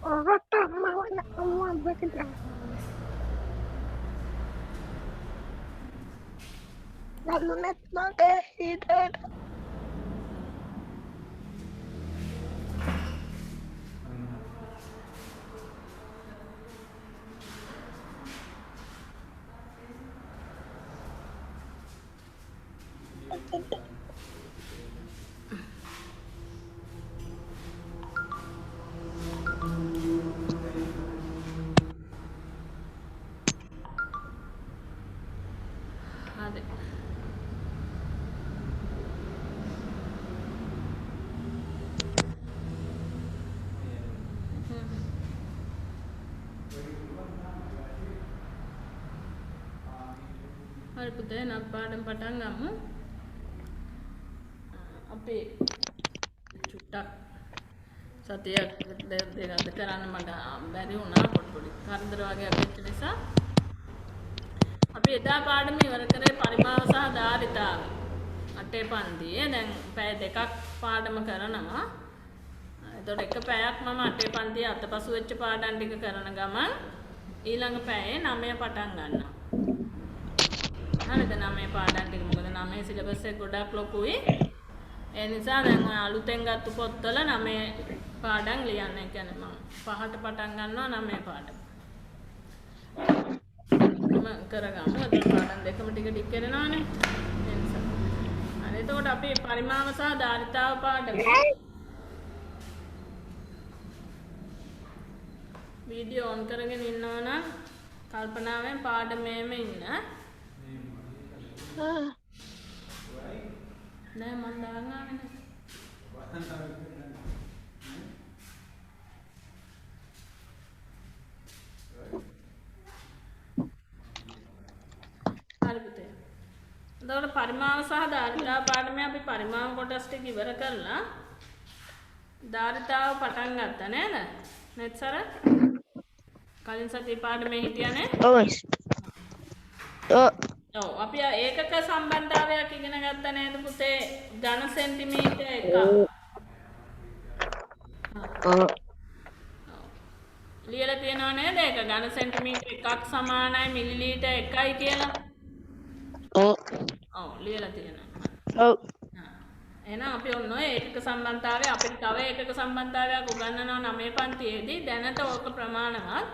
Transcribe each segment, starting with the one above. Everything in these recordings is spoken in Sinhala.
orang tak mau nak semua bekerja. Lalu net pakai hidup. Ada. Hari පුතේ නම් පාඩම් පටන් ගමු. අපි චුට්ටක් සතියක් දෙකක් කරන්න මට බැරි වුණා පොඩි කරදර වගේ වෙච්ච නිසා අපි එදා පාඩම ඉවර කරේ පරිමාව සහ ධාරිතාව. අටේ පන්තියේ දැන් පැය දෙකක් පාඩම කරනවා. එතකොට එක පැයක් මම අටේ පන්තියේ අතපසු වෙච්ච පාඩම් ටික කරන ගමන් ඊළඟ පැයේ 9 පටන් ගන්නවා. හරිද 9 පාඩම් ටික මොකද 9 සිලබස් එක ගොඩක් ලොකුයි. ඒ නිසා දැන් ඔය අලුතෙන් ගත්ත පොත්වල 9 පාඩම් ලියන්න. ඒ කියන්නේ මම 5ට පටන් ගන්නවා 9 පාඩම්. මම කරගමු. අද පාඩම් දෙකම ටික ටික කරනවානේ. ඒ නිසා. හරි එතකොට අපි පරිමාව සහ ධාරිතාව පාඩම වීඩියෝ ඔන් කරගෙන ඉන්නවා නම් කල්පනාවෙන් පාඩමේම ඉන්න. නෑ මන් දාගානේ. හරි පුතේ. එතකොට පරිමාව සහ ධාරිතාව පාඩමේ අපි පරිමාව කොටස් ටික ඉවර කරලා ධාරිතාව පටන් ගත්තා නේද? නේද සර? කලින් සතියේ පාඩමේ හිටියානේ? ඔව් අපි ඒකක සම්බන්ධතාවයක් ඉගෙන ගත්තා නේද පුතේ? ඝන සෙන්ටිමීටර එකක්. ඔව්. ලියලා තියෙනව නේද? ඒක ඝන සෙන්ටිමීටර එකක් සමානයි මිලිලීටර් 1යි කියලා. ඔව් ලියලා තියෙනවා. ඔව්. එහෙනම් අපි ඔන්න ඔය ඒකක සම්බන්ධතාවය අපිට තව ඒකක සම්බන්ධතාවයක් උගන්වනවා 9 පන්තියේදී. දැනට ඕක ප්‍රමාණවත්.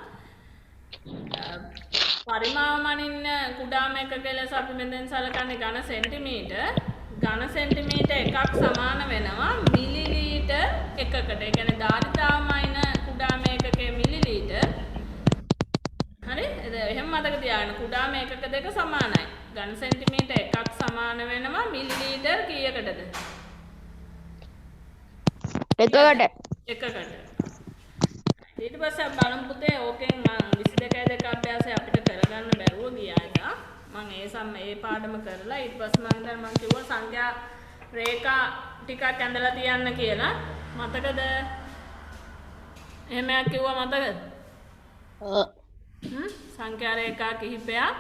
පරිමාව මනින්න කුඩාම එකක ලෙස අපි මෙතෙන් සලකන්නේ ඝන සෙන්ටිමීටර. ඝන සෙන්ටිමීටර එකක් සමාන වෙනවා මිලිලීටර් එකකට. ඒ කියන්නේ ධාරිතාව මයින කුඩාම එකකේ මිලිලීටර්. හරි? එහෙනම් මතක තියාගන්න කුඩාම එකක දෙක සමානයි. ඝන සෙන්ටිමීටර එකක් සමාන වෙනවා මිලිලීටර් කීයකටද? එකකට. ඊට පස්සේ බලමු පුතේ ඕකෙන් මම 22 දෙක අභ්‍යාසය අපිට කරගන්න බැරුව ගියා එක. මම ඒ පාඩම කරලා ඊට පස්සේ මම දැන් මම කිව්වා සංඛ්‍යා රේඛා ටිකක් ඇඳලා තියන්න කියලා. මතකද? එහෙමයක් කිව්වා මතකද? සංඛ්‍යා රේඛා කිහිපයක්.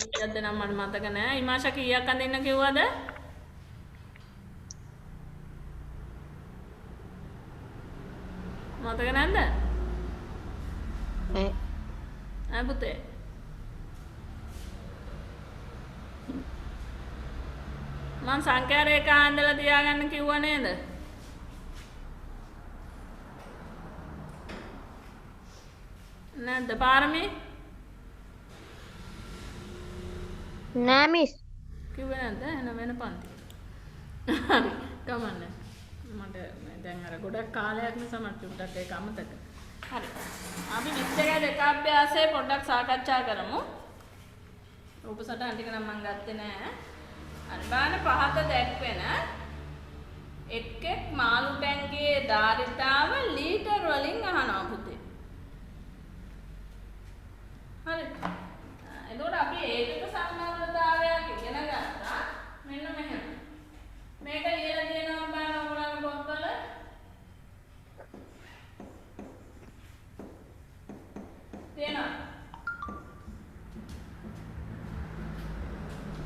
කීයක්ද නම් මට මතක නෑ. ඉමාෂා කීයක් අඳින්න කිව්වද? මතක නැද්ද? ඈ පුතේ. මං සංඛ්‍යා රේඛා අඳලා තියාගන්න කිව්වා නේද? නැද්ද පාරමී? නෑ මිස්. කිව්වේ නැද්ද? එහෙනම් වෙන පන්ති. හරි. කමන්නේ. මට දැන් අර ගොඩක් කාලයක් නිසා මට චුට්ටක් ඒක අමතක. හරි. අපි 22 දෙක අභ්‍යාසයේ පොඩ්ඩක් සාකච්ඡා කරමු. රූපසටහන් ටික නම් මම ගත්තේ නෑ. හරි. බලන්න පහත දැක්වෙන එක් මාළු ටැංකියේ ධාරිතාව ලීටර් වලින් අහනවා පුතේ. හරි. එතකොට අපි ඒකක සම්බන්ධතාවයක් ඉගෙන ගත්තා. මෙන්න මෙහෙම. මේක ලියලා තියෙනවා බලන්න ඔයගොල්ලන්ගේ පොත්වල.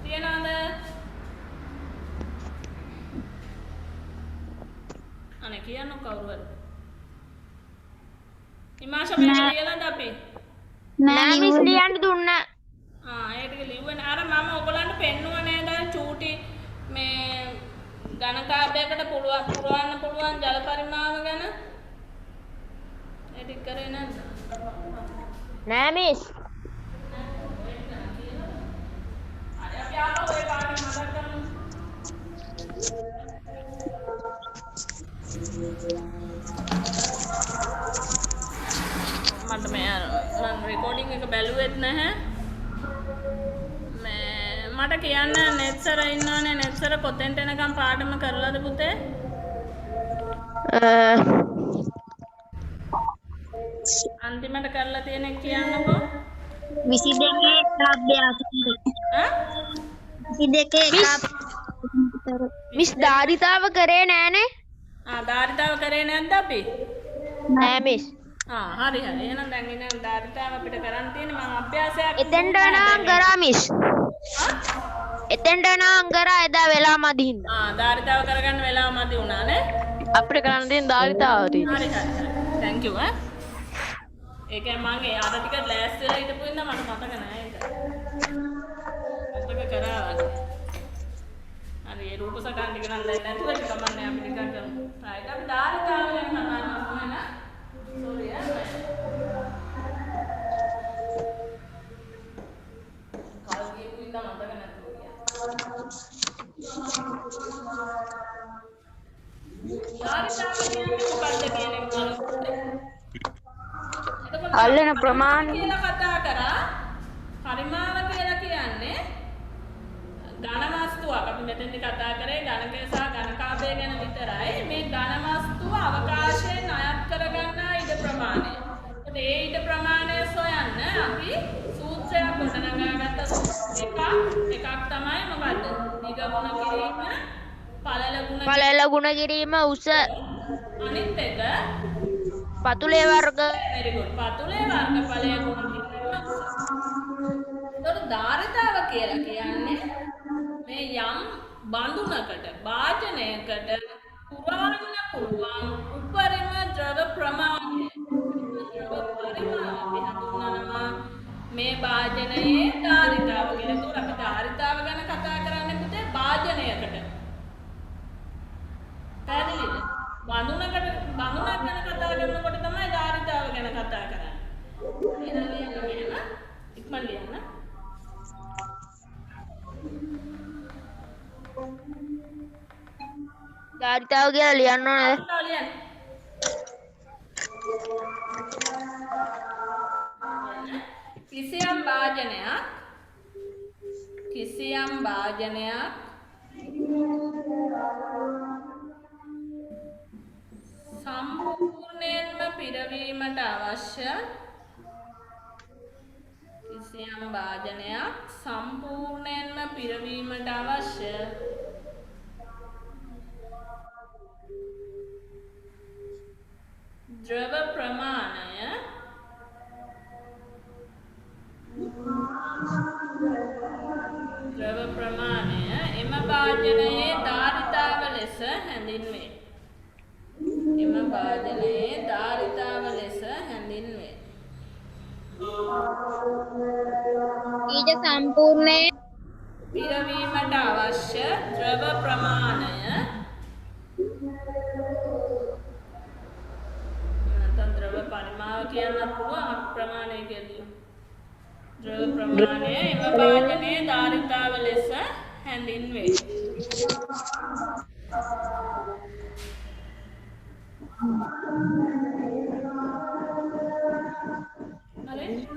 තියෙනවද? අනේ කියන්න කවුරු හරි. ඉමාෂා මේක ලියලාද අපි? නෑ මිස් ලියන්න දුන්නා. ඒක ලිව්වනේ. අර මම ඔයගලන්ට පෙන්නුවා නේද චූටි මේ ඝනකාභයකට පුරවන්න පුළුවන් ජල පරිමාව ගැන. ඒ ටික කරේ නැද්ද? නෑ මිස්. හරි අපි ආපහු ඒ පාඩම මතක් කරමු. මට මේ මම රෙකෝඩින් එක බැලුවෙත් නැහැ. මට කියන්න නෙට් සර් ඉන්නවනේ නෙට් සර් කොතෙන්ට එනකම් පාඩම කරලාද පුතේ? අන්තිමට කරලා තියෙන එක කියන්නකෝ. 22 අභ්‍යාස. 22 මිස් ධාරිතාව කරේ නෑනේ. ධාරිතාව කරේ නැද්ද අපි? නෑ මිස්. හරි හරි. එහෙනම් දැන් ඉන්න ධාරිතාව අපිට කරන්න තියෙන්නේ මම අභ්‍යාසයක් එතෙන්ට නම් කරා මිස්. එතෙන්ට නම් කරා එදා වෙලා මදි හින්දා. ධාරිතාව කරගන්න වෙලාව මදි වුණා නේ? අපිට කරන්න තියෙන ධාරිතාව තියෙනවා. හරි හරි හරි. thank you ඒ කියන්නේ මම අර ටික ලෑස්ති වෙලා හිටපු ඉඳන් මට මතක නෑ ඒක. මතක කරා වගේ. හරි ඒ රූප සටහන් ටික නම් දැන් නැතුව ඒක කමන්නේ අපි නිකන් කරමු. right අපි ධාරිතාව ගැන කතා කරමු නේ. sorry කල් ගියපු ඉඳන් මතක නැතුව ගියා. ධාරිතාව කියන්නේ මොකක්ද කියන එක බලමු. අල්ලන ප්‍රමාණය කියලා කතා කරා. පරිමාව කියලා කියන්නේ ඝන වස්තුවක්. අපි මෙතෙන්දි කතා කරේ ඝනකය සහ ඝනකාභය ගැන විතරයි. මේ ඝන වස්තුව අවකාශයෙන් අයත් කරගන්නා ඉඩ ප්‍රමාණය. ඒ ඉඩ ප්‍රමාණය සොයන්න අපි සූත්‍රයක් ගොඩනගාගත්ත එකක් තමයි මොකද්ද? දිග ගුණ කිරීම, පළල ගුණ කිරීම උස අනිත් එක පතුලේ වර්ග. very good. පතුලේ වර්ගඵලය ගුණ කිරීම උස. ඒතකොට ධාරිතාව කියලා කියන්නේ මේ යම් බඳුනකට වාජනයකට පුරවන්න පුළුවන් උපරිම ද්‍රව ප්‍රමාණය. ද්‍රව පරිමාණය අපි හඳුන්වනවා මේ වාජනයේ ධාරිතාව කියලා. ඒතකොට අපි ධාරිතාව ගැන කතා කරන්නේ පුතේ වාජනයකට. පැහැදිලිද? බඳුනක් ගැන කතා කරනකොට තමයි ධාරිතාව ගැන කතා කරන්නේ. එහෙනම් ලියන්න මෙහෙම ඉක්මන් ලියන්න. ධාරිතාව කියලා ලියන්න ඕනේ. ලියන්න. කිසියම් වාජනයක් සම්පූර්ණයෙන්ම පිරවීමට අවශ්‍ය ද්‍රව ප්‍රමාණය එම වාජනයේ ධාරිතාව ලෙස හැඳින්වේ. ඊට සම්පූර්ණයෙන් පිරවීමට අවශ්‍ය ද්‍රව ප්‍රමාණය නැත්නම් ද්‍රව පරිමාව කියන්නත් පුළුවන් ප්‍රමාණය කියලා. ද්‍රව ප්‍රමාණය එම වාජනයේ ධාරිතාව ලෙස හැඳින්වේ. හරි?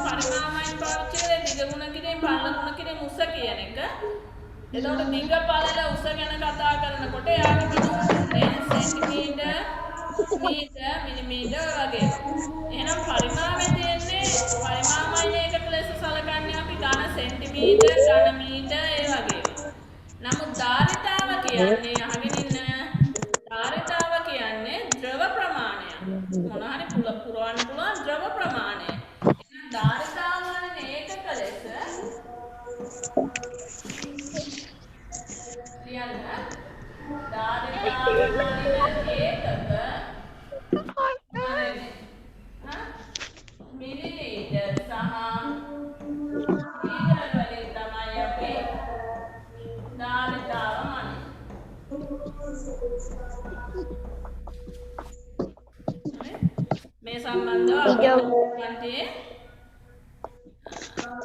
පරිමාවයන් පාවිච්චි කරේ දිග ගුණ කිරීම පළල ගුණ කිරීම උස කියන එක. එතකොට දිග පළල උස ගැන කතා කරනකොට යාගේ කිව්වේ සෙන්ටිමීටර් මීටර් මිලිමීටර් වගේ. එහෙනම් පරිමාවේ තියෙන්නේ පරිමාවයන් එකට ලෙස සලකන්නේ අපි ඝන සෙන්ටිමීටර් ඝන මීටර් ඒ වගේ. නමුත් ධාරිතාව කියන්නේ අහගෙන ඉන්න ධාරිතාව කියන්නේ ද්‍රව ප්‍රමාණය. මොන හරි පුරවන්න පුළුවන් ද්‍රව ප්‍රමාණය. එහෙනම් ධාරිතාව වලින් ඒකක ලෙස ලියන්න මේ සම්බන්ධව අපි ඊට පන්තියේ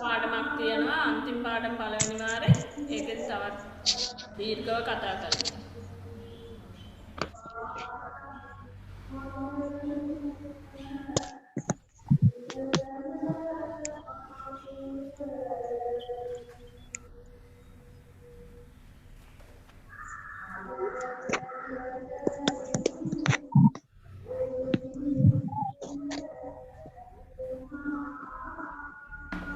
පාඩමක් තියෙනවා අන්තිම පාඩම පළවෙනි වාරේ ඒකෙත් තවත් දීර්ඝව කතා කරමු.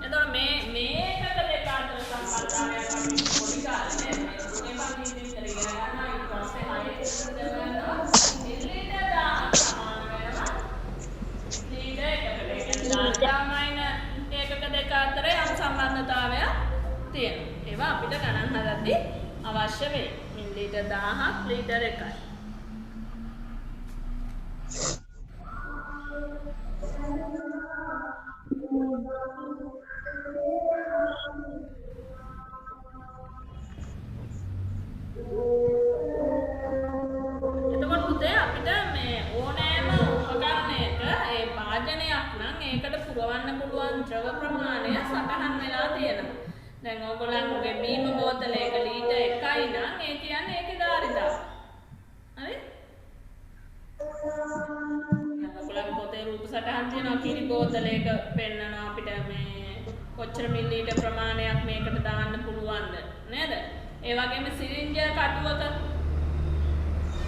එතකොට මේකට දෙක අතර සම්බන්ධතාවයක් අපි පොඩි කාලේ මේ පන්තියේ විතර ඉගෙන ගන්නවා ඊට පස්සේ හයියට ඉගෙන ගන්නවා මිලිමීටර් 1000ක් සමාන වෙනවා ලීටර් එකකට. ඒ කියන්නේ ඒකක දෙක අතර යම් සම්බන්ධතාවයක් තියෙනවා. ඒවා අපිට ගණන් හදද්දී අවශ්‍ය වෙයි. මිලිලීටර් 1000ක් ලීටර් 1යි. එතකොට පුතේ අපිට මේ ඕනෑම උපකරණයක ඒ වාදනයක් නම් ඒකට පුරවන්න පුළුවන් ද්‍රව ප්‍රමාණය සටහන් වෙලා තියෙනවා. දැන් ඕගොල්ලන්ගේ බීම බෝතලයක ලීටර් 1යි නම් ඒ කියන්නේ ඒකේ ධාරිතාව. හරි? ඔයගොල්ලන්ගේ පොතේ රූප සටහන් තියෙනවා කිරි බෝතලයක පෙන්නනවා අපිට මේ කොච්චර මිලිලීටර් ප්‍රමාණයක් මේකට දාන්න පුළුවන්ද නේද? ඒ වගේම සිරින්ජ කටුවක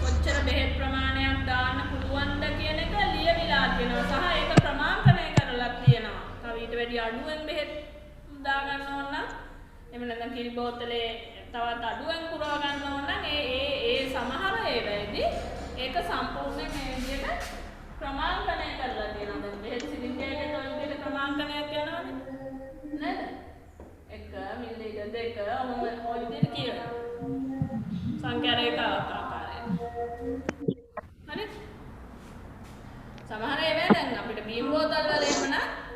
කොච්චර බෙහෙත් ප්‍රමාණයක් දාන්න පුළුවන්ද කියන එක ලියවිලා තියෙනවා සහ ඒක ප්‍රමාණකණය කරලා තියෙනවා. තව ඊට වැඩි අඩුවෙන් බෙහෙත් දා ගන්න ඕන නම් එහෙම නැත්නම් කිරි බෝතලේ තවත් අඩුවෙන් පුරව ගන්න ඕන නම් ඒ සමහර ඒවායිදී ඒක සම්පූර්ණයෙන් මේ විදිහට ප්‍රමාණකණය කරලා තියෙනවා. දැන් බෙහෙත් සිරින්ජ එකේ තව විදිහට ප්‍රමාණකණයක් යනවනේ නේද? 1 මිලිලීටර් 2 ඔහොම ඔය විදිහට කියනවා. සංඛ්‍යා රේඛාවක් ආකාරයෙන්. හරි? සමහර ඒවා දැන් අපිට බීම් බෝතල් වල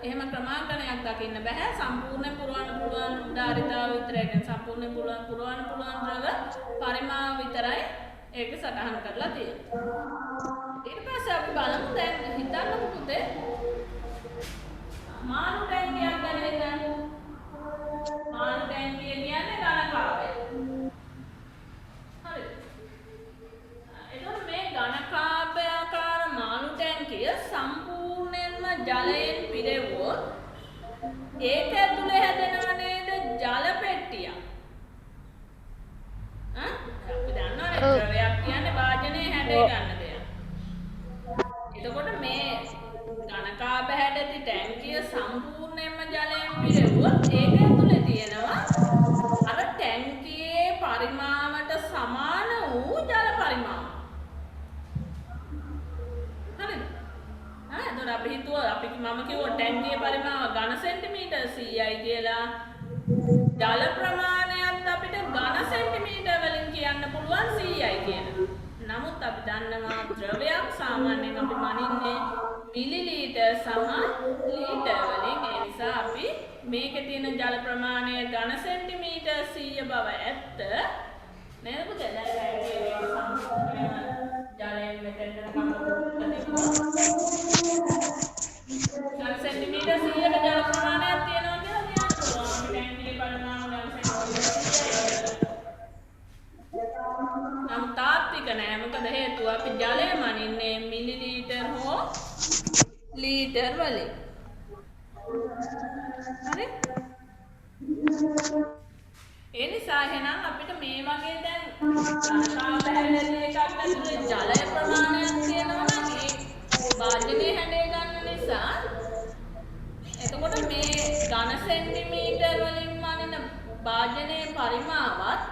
එහෙම ක්‍රමාංකණයක් දකින්න බෑ. සම්පූර්ණ පුරවන්න පුළුවන් ධාරිතාව විතරයි. කියන්නේ සම්පූර්ණ පුරවන්න පුළුවන් ද්‍රව පරිමාව විතරයි ඒක සටහන් කරලා තියෙන්නේ. ඊට පස්සේ අපි බලමු දැන් හිතන්නකො පුතේ මාළු ටැංකියක් ගැන හිතන්න. මාළු ටැංකිය කියන්නේ ඝනකාවය. හරි. එතකොට මේ ඝනකාභයාකාර මාළු ටැංකිය සම්පූර්ණයෙන්ම ජලයෙන් පිරෙවුවොත් ඒක ඇතුලේ හැදෙනව නේද ජල පෙට්ටියක්. අපි දන්නවනේ ද්‍රවයක් කියන්නේ වාජනයේ හැඩය ගන්න දෙයක්. එතකොට මේ ඝනකාභ හැඩති ටැංකිය සම්පූර්ණයෙන්ම ජලයෙන් පිරෙවුවොත් ඒක ඇතුලේ තියෙනවා අර ටැංකියේ පරිමාවට සමාන වූ ජල පරිමාව. හරිද? එතකොට අපි හිතුවා මම කිව්වා ටැංකියේ පරිමාව ඝන සෙන්ටිමීටර් 100යි කියලා. ජල ප්‍රමාණයත් අපිට ඝන සෙන්ටිමීටර් වලින් කියන්න පුළුවන් 100යි කියලා. නමුත් අපි දන්නවා ද්‍රවයක් සාමාන්‍යයෙන් අපි මනින්නේ මිලිලීටර් සහ ලීටර් වලින්. ඒ නිසා අපි මේකේ තියෙන ජල ප්‍රමාණය ඝන සෙන්ටිමීටර් 100 බව ඇත්ත. නේද පුතේ? දැන් මේක සම්පූර්ණ ජලයෙන් මෙතෙන්ට ඝන සෙන්ටිමීටර් 100ක ජල ප්‍රමාණයක් තියෙනවා කියලා කියන්න පුළුවන්. අපි ටැංකියේ පරිමාණ ඝන සෙන්ටිමීටර් 100යි. නම් තාත්වික නෑ. මොකද හේතුව අපි ජලය මනින්නේ මිලිලීටර් හෝ ලීටර් වලින්. හරි? ඒ නිසා එහෙනම් අපිට මේ වගේ දැන් ඝනකාභ හැඩති එකක් ඇතුලේ ජලය ප්‍රමාණයක් තියෙනවා නම් ඒ වාජනයේ හැඩය ගන්න නිසා එතකොට මේ ඝන සෙන්ටිමීටර් වලින් මනින වාජනයේ පරිමාවත්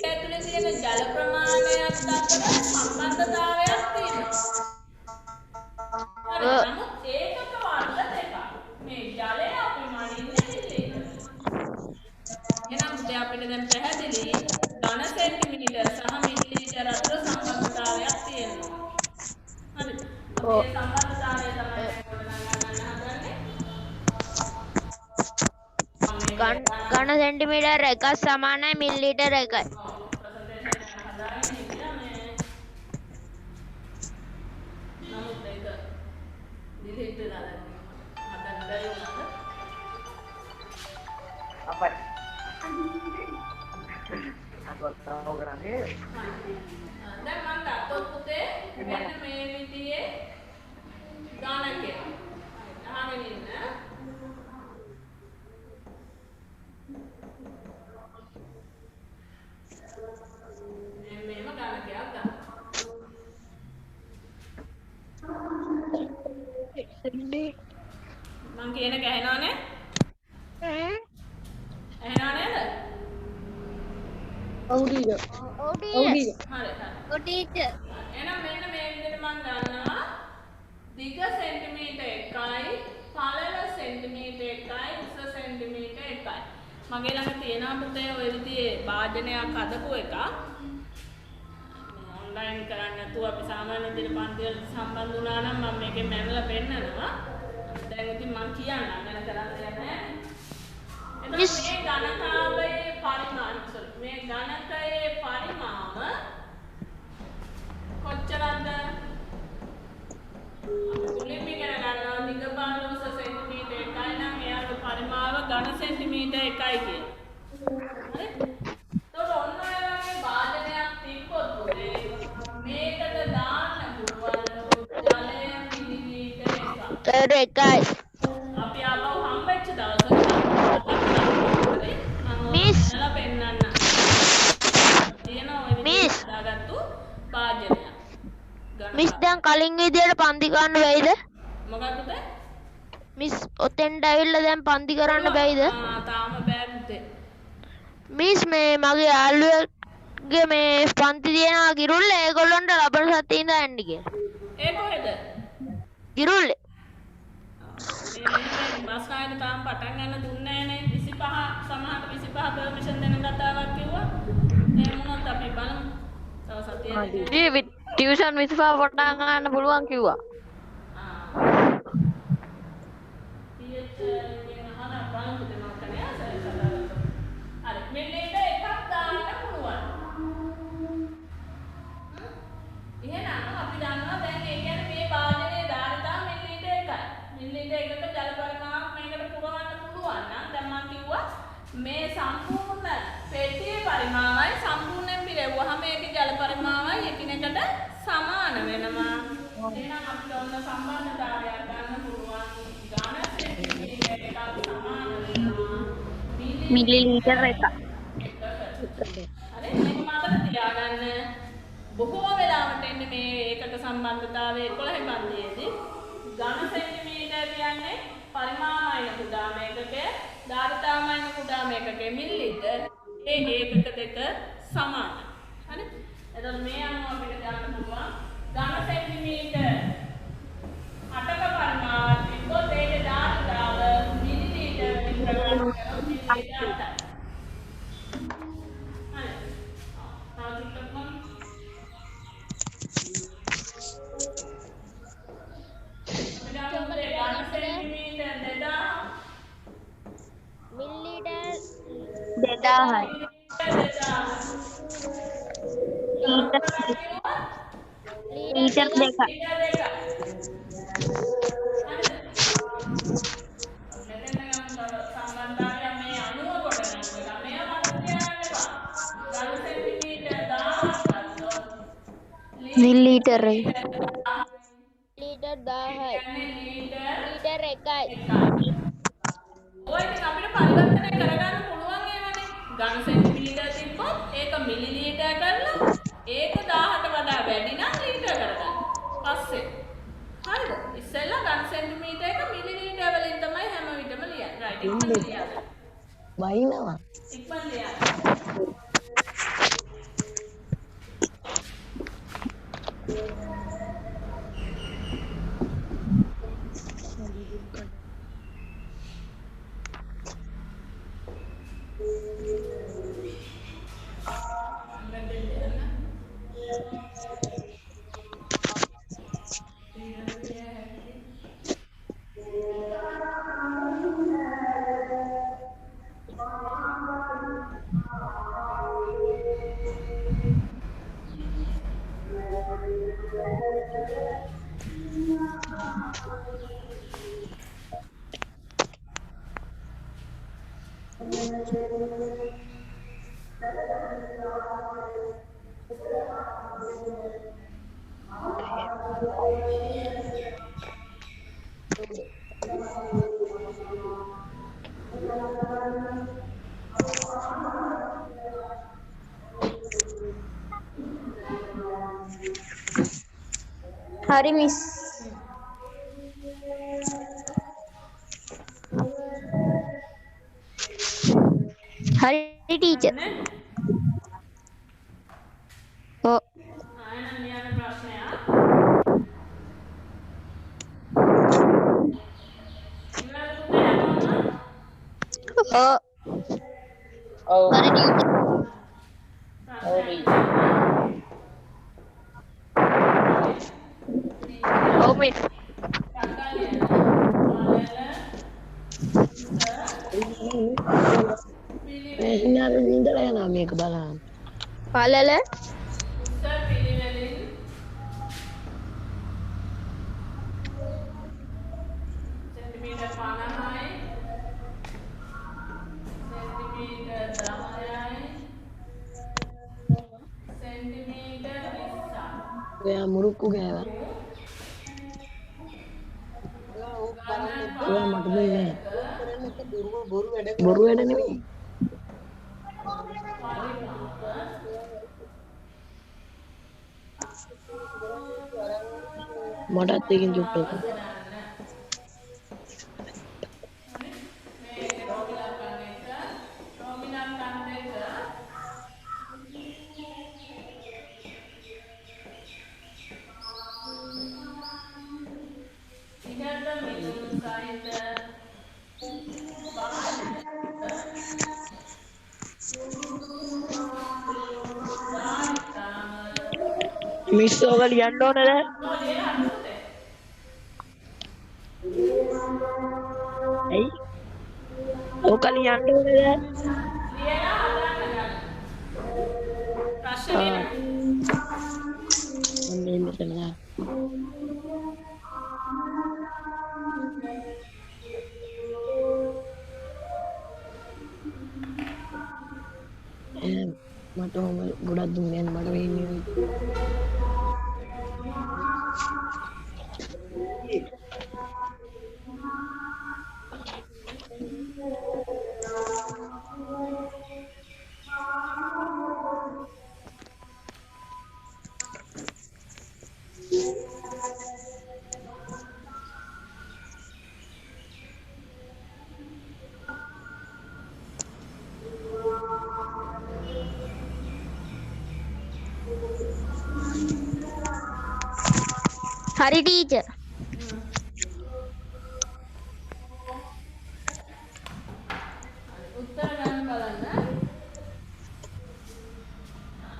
ඇතුලේ තියෙන ජල ප්‍රමාණයත් අතර සම්බන්ධතාවයක් තියෙනවා. හරි. නමුත් ඒකක වර්ග දෙකක්. මේ ජලය අපි මනින්නේ මිලිලීටර්. එහෙනම් අපිට දැන් පැහැදිලි ඝන සෙන්ටිමීටර් සහ මිලිලීටර් අතර සම්බන්ධතාවයක් තියෙනවා. හරිද? මේ සම්බන්ධතාවය තමයි ඝන සෙන්ටිමීටර් 1ක් සමානයි මිලිලීටර් 1යි. delete වෙලා දැන් හදන්න බැරි වුණාද? අපයි අතවත් තාව කරන්නේ දැන් මම ගත්තොත් පුතේ මෙන්න මේ විදිහේ ගානක් එනවා. අහගෙන ඉන්න. මේම ගානක් ගන්න. මං කියන එක ඇහෙනවනේ? ඇහෙනව නේද? ඔව් හරි හරි. ටීචර්. එහෙනම් මෙන්න මේ විදිහට මම ගන්නවා දිග සෙන්ටිමීටර් 1යි පළල සෙන්ටිමීටර් 1යි උස සෙන්ටිමීටර් 1යි. මගේ ළඟ තියෙනවා පුතේ ඔය විදිහේ වාදනයක් හදපු එකක්. ඔන්ලයින් කරන්න නැතුව අපි සාමාන්‍ය විදිහට පන්ති වලට සම්බන්ධ වුණා නම් මම මේකෙන් මැනලා පෙන්නනවා. දැන් ඉතින් මම කියන්නම් ගැන කරන්න දෙයක් නැහැ. Miss. මේ ගණකාවේ පරිමාණ මේ ගණකයේ පරිමාව කොච්චරද? මුලින්ම ඉගෙන ගන්නවා දිග පළල උස සෙන්ටිමීටර් 1යි නම් එයාගේ පරිමාව ඝන සෙන්ටිමීටර් 1යි කියලා. හරි? ඒතකොට ඔන්න ඔය වගේ වාදනයක් තිබ්බොත් මේකට දාන්න පුළුවන් ජලය මිලිලීටර් 1ක්. අපි ආපහු හම්බෙච්ච දවසක Miss. පෙන්නන්න තියෙන ඔය Miss. විදිහට දාගත්තු වාදනයක්. මිස් දැන් කලින් විදියට පන්ති ගන්න බැයිද? මොකක්ද? මිස් ඔතෙන්ට ඇවිල්ලා දැන් පන්ති කරන්න බැයිද? තාම බෑ පුතේ. මිස් මේ මගේ යාළුවෙක්ගේ මේ පන්ති තියෙනවා ගිරුල්ලේ ඒගොල්ලන්ට ලබන සතියේ ඉඳන් යන්න කියලා. ඒ කොහෙද? ගිරුල්ලේ. මේ බස් ආයෙත් තාම පටන් ගන්න දුන්නේ නැහැ නේ. 25 සමහරට 25 පර්මිෂන් දෙන කතාවක් කිව්වා. එහෙම වුණොත් අපි බලමු. තව සතියක්. ටියුෂන් 25 පටන් ගන්න පුළුවන් කිව්වා. මේ සම්පූර්ණ පෙට්ටියේ පරිමාවයි සම්පූර්ණයෙන් පිරෙවුවාම මේකේ ජල පරිමාවයි එකිනෙකට සමාන වෙනවා. එහෙනම් අපිට ඔන්න සම්බන්ධතාවයක් ගන්න පුළුවන්. ඝන සෙන්ටිමීටර් එකක් සමාන වෙනවා මිලිලීටර් එකක්. හරි මේක මතක තියාගන්න. බොහෝ වෙලාවට එන්නේ මේ ඒකක සම්බන්ධතාවය 11 පන්තියේදී ඝන සෙන්ටිමීටර් කියන්නේ පරිමාණය කුඩා මේකකයේ ධාරිතාවය කුඩා මේකකයේ මිලිලීටර් ඒ ඒකක දෙක සමානයි. හරි? එතකොට මේ අනුව අපිට ගන්න පුළුවන් ඝන සෙන්ටිමීටර් 8ක පරිමාණය තිබ්බොත් ඒකේ ධාරිතාව මිලිලීටර් වලින් ප්‍රකාශ කරනවා මිලිලීටර් 8යි. හරි. මිලිලීටර් 2000යි. ලීටර් දෙකක්. මිලිලීටර් ලීටර් 1000යි. ලීටර් 1යි. ඔය ඉතින් අපිට පරිවර්තනය කරගන්න පුළුවන් ඒවනේ. ඝන සෙන්ටිමීටර් තිබ්බොත් ඒක මිලිලීටර් කරලා ඒක 1000ට වඩා වැඩි නම් ලීටර් කරගන්න. පස්සේ. හරිද? ඉස්සෙල්ලා ඝන සෙන්ටිමීටර් එක මිලිලීටර් වලින් තමයි හැම විටම ලියන්නේ. රයිට්. ඉක්මන් ලියන්න. වයින්නවා. ඉක්මන් ලියන්න. hari miss. Hari teacher. Oh. එහෙනම් ලියන්න ප්‍රශ්නයක්. ඉංග්‍රීසි පුතේ හැමෝම Oh. Oh, Hari teacher. Oh miss. Hinarin din talaga namin kabalaan. Palala. උත්තර පිළිවෙලින් සෙන්ටිමීටර් 50යි සෙන්ටිමීටර් 10යි සෙන්ටිමීටර් 20යි Kaya murukku gaya. Kaya makanya. Boru ada nih. Moda tekin jupto. Miss hoga liyan doon na. Ay. Hoga liyan doon na. Hindi siya na. මට ගොඩක් දුන්නේ මට වෙන්නේ Hari teacher. උත්තර ගන්න බලන්න.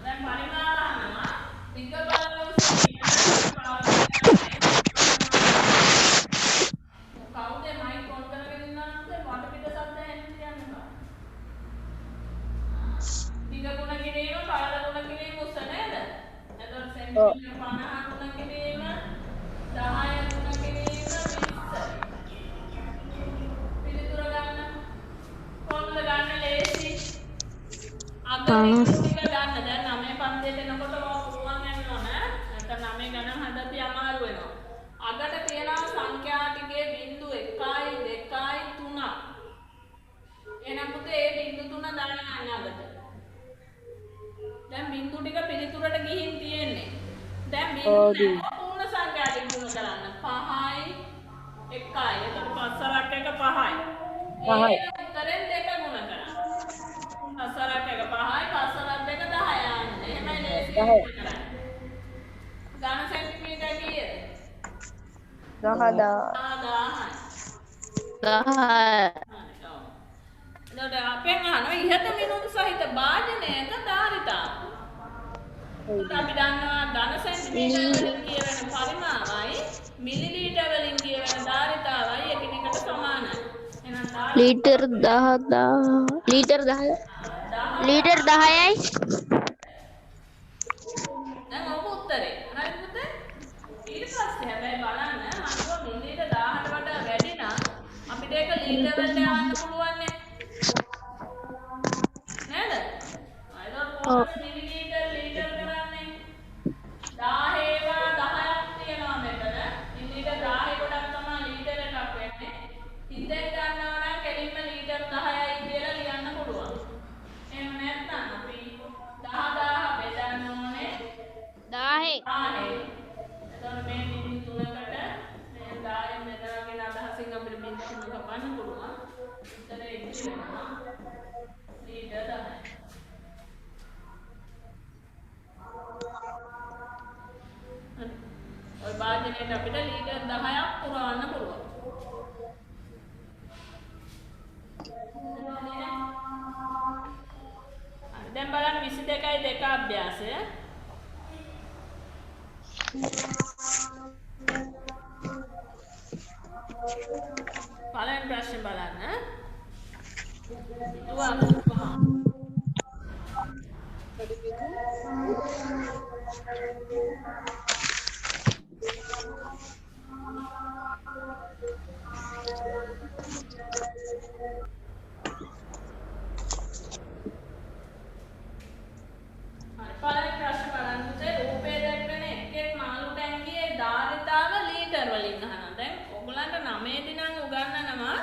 දැන් පරිමාව අහනවා. දිග බලන උස කවුද මයික් ඔන් කරගෙන ඉන්නවද? වටපිට සද්ද ඇහෙන්න කියන්නවා. දිග ගුණ කිරීම, පළල ගුණ කිරීම උස නේද? එතකොට සෙන්ටිමීටර් 50 ගුණ කිරීම 10 ගුණ කිරීම 20. පිළිතුර ගන්න. කොහොමද ගන්න ලේසි? අග ටික ගන්න. දැන් 9 පන්තියට එනකොට පුළුවන් යන්න ඕන. නැත්නම් 9 ගණන් හදද්දී අමාරු වෙනවා. අගට තියෙනවා සංඛ්‍යා ටිකේ බිංදු 1යි 2යි 3යි. එහෙනම් පුතේ ඒ බිංදු 3 දාන්න අගට. දැන් බිංදු ටික පිළිතුරට ගිහින් තියෙන්නේ. දැන් බිංදු පූර්ණ සංඛ්‍යාවෙන් ගුණ කරන්න. 5යි 1යි. එතකොට පස්සරක් එක 5යි. 5යි. උත්තරෙන් 2 ගුණ කරන්න. පස්සරක් එක 5යි, පස්සරක් දෙක 10යි ආන්න. එහෙමයි ලේසි කරන්න. ඝන සෙන්ටිමීටර් කීයද? 10. 10යි. 10. එතකොට අපෙන් අහනවා ඉහත මිනුම් සහිත භාජනයක ධාරිතාව. අපි දන්නවා ඝන සෙන්ටිමීටර් වලින් කියවෙන පරිමාවයි මිලිලීටර් වලින් කියවෙන ධාරිතාවයි එකිනෙකට සමානයි. එහෙනම් Liter 10. Liter 10. Liter 10යි. දැන් ඔබ උත්තරේ. හරිද පුතේ? ඊට පස්සේ හැබැයි බලන්න ලීටර් වලට යවන්න පුළුවන් නේ. නේද? අයිතෝ කොහොමද මිලිලීටර් ලීටර් කරන්නේ? 10 ඒවා 10ක් තියෙනවා මෙතන. මිලිලීටර් 10 ගොඩක් තමයි ලීටර් එකක් වෙන්නේ. හිතෙන් ගන්නවා නම් කෙලින්ම ලීටර් 10යි කියලා ලියන්න පුළුවන්. එහෙම නැත්නම් අපි 10,000 බෙදන්න ඕනේ 10. 10. එතකොට මේ බිඳු තුනකට මේ 10න් බෙදනගෙන අදහසින් අපිට බිඳු තුනක ගන්න පුළුවන්. උත්තරේ ඉතිරි වෙනවා ලීටර් 10. ඔය භාජනයට අපිට ලීටර් 10ක් පුරවන්න පුළුවන්. දැන් බලන්න 22.2 අභ්‍යාසය. පළවෙනි ප්‍රශ්නේ බලන්න. පළවෙනි ප්‍රශ්නේ බලන්න පුතේ රූපය දැක්කනේ එක් මාළු ටැංකියේ ධාරිතාව ලීටර් වලින් අහනවා. දැන් ඔයගලන්ට 9 දී නම් උගන්වනවා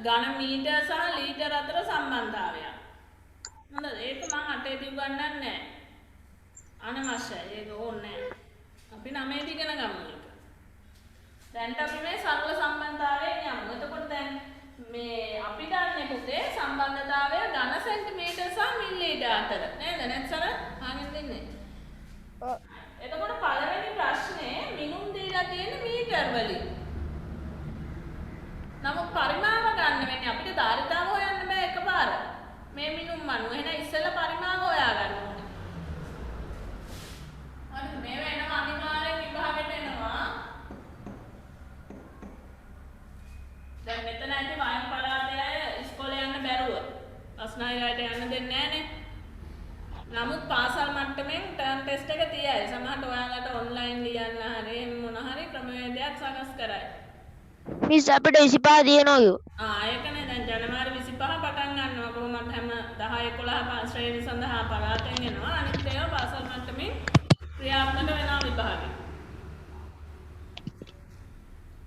ඝන මීටර සහ ලීටර අතර සම්බන්ධතාවය. හොඳද? ඒක මම 8 දී උගන්වන්නේ නැහැ. අනවශ්‍යයි. ඒක ඕනේ නැහැ. අපි 9 දී ඉගෙන ගමු ඒක. දැන් අපි මේ සරල සම්බන්ධතාවයෙන් යමු. එතකොට දැන් මේ අපි ගන්න පුතේ සම්බන්ධතාවය ඝන සෙන්ටිමීටර සහ මිලිලීටර අතර. නේද? නැත්සර අහගෙන ඉන්නේ. ඔව්. එතකොට පළවෙනි ප්‍රශ්නේ මිනුම් දීලා තියෙන මීටර වලින්. නමුත් පරිමාව ගන්න වෙන්නේ අපිට ධාරිතාව හොයන්න බෑ එකපාර. මේ මිනුම් අණු. එහෙනම් ඉස්සෙල්ලා පරිමාව හොයා ගන්න ඕනේ. හරි මේ වෙනවා අනිවාර්යෙන් විභාගෙට එනවා. දැන් මෙතන ඇති වයම් පළාතේ අය ඉස්කෝලේ යන්න බැරුව. අස්නායයට යන්න දෙන්නේ නැහනේ. නමුත් පාසල් මට්ටමින් ටර්ම් ටෙස්ට් එක තියයි. සමහරට ඔයාලට ඔන්ලයින් ලියන්න හරි මොන හරි ක්‍රමවේදයක් සකස් කරයි. මිස් අපිට 25 දිනනවා කිව්වා. ඒකනේ දැන් ජනවාරි 25 පටන් ගන්නවා කොහොමද හැම 10 11 ශ්‍රේණි සඳහා පළාතෙන් එනවා. අනිත් ඒවා පාසල් මට්ටමින් ක්‍රියාත්මක වෙනවා විභාගෙ.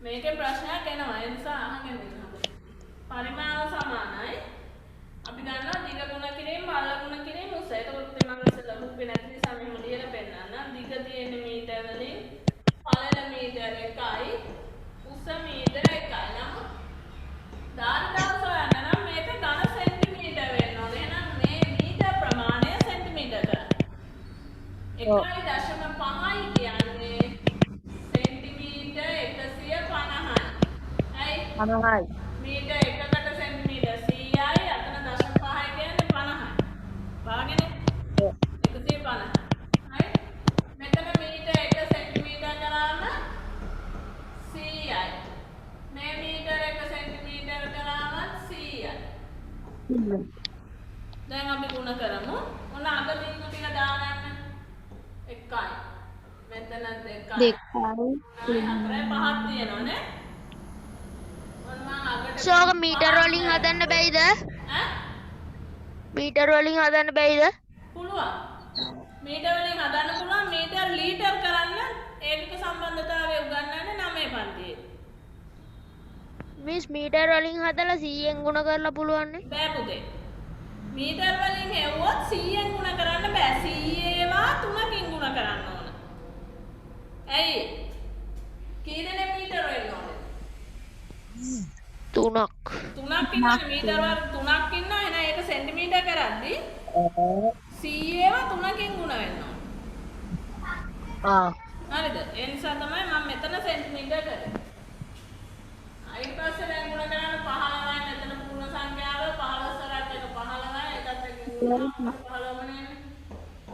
මේකේ ප්‍රශ්නයක් එනවා. ඒ නිසා අහගෙන ඉන්න. පරිමාව සමානයි. අපි ගන්නවා දිග ගුණ කිරීම පළල ගුණ කිරීම උස. එතකොට මම ඉස්සෙල්ලා රූපේ නැති නිසා මෙහෙම ලියලා පෙන්නන්න. දිග තියෙන මීටර වලින් පළල මීටර 1යි උස මීටර 1යි. නමුත් ධාරිතාව සොයන්න නම් මේක ඝන සෙන්ටිමීටර වෙන්න ඕනේ. එහෙනම් මේ මීටර ප්‍රමාණය සෙන්ටිමීටර කරන්න. 1.5යි කියන්නේ සෙන්ටිමීටර 150යි. ඇයි? 50යි. මීටර එකකට සෙන්ටිමීටර 100යි. අතන 0.5 කියන්නේ 50යි. වාගනේ? 150. හරි? මෙතන මීටර 1 සෙන්ටිමීටර කරාම 100යි. මේ මීටර 1 සෙන්ටිමීටර කරාම 100යි. දැන් අපි ගුණ කරමු. ඔන්න අග බිංදු ටික දාගන්න. 1යි. මෙතන 2යි. 4යි 5ක් තියෙනවනේ. ඔන්න මම අගට ෂෝක මීටර වලින් හදන්න බැයිද? ඈ මීටර වලින් හදන්න බැයිද? පුළුවන්. මීටර වලින් හදන්න පුළුවන්. මීටර ලීටර් කරන්න ඒකක සම්බන්ධතාවය උගන්වන්නේ 9 පන්තියේ. මිස් මීටර වලින් හදලා 100ෙන් ගුණ කරලා පුළුවන් නේ? බෑ පුතේ. මීටර වලින් හෙව්වොත් 100ෙන් ගුණ කරන්න බෑ. 100 ඒවා 3කින් ගුණ කරන්න ඕන. ඇයි? කී දෙනෙක් මීටර වෙන්න ඕනේ? 3ක්. 3ක් ඉන්නනේ මීටර වල 3ක් ඉන්නවා. එහෙනම් ඒක සෙන්ටිමීටර කරද්දි 100 ඒවා 3කින් ගුණ වෙන්න ඕන. හරිද? ඒ නිසා තමයි මම මෙතන සෙන්ටිමීටර කරේ. ඊට පස්සේ දැන් ගුණ කරන්න 15යි මෙතන පූර්ණ සංඛ්‍යාව 15 සරත් එක 15යි එකත් එක්ක ගුණ 15ම නේ.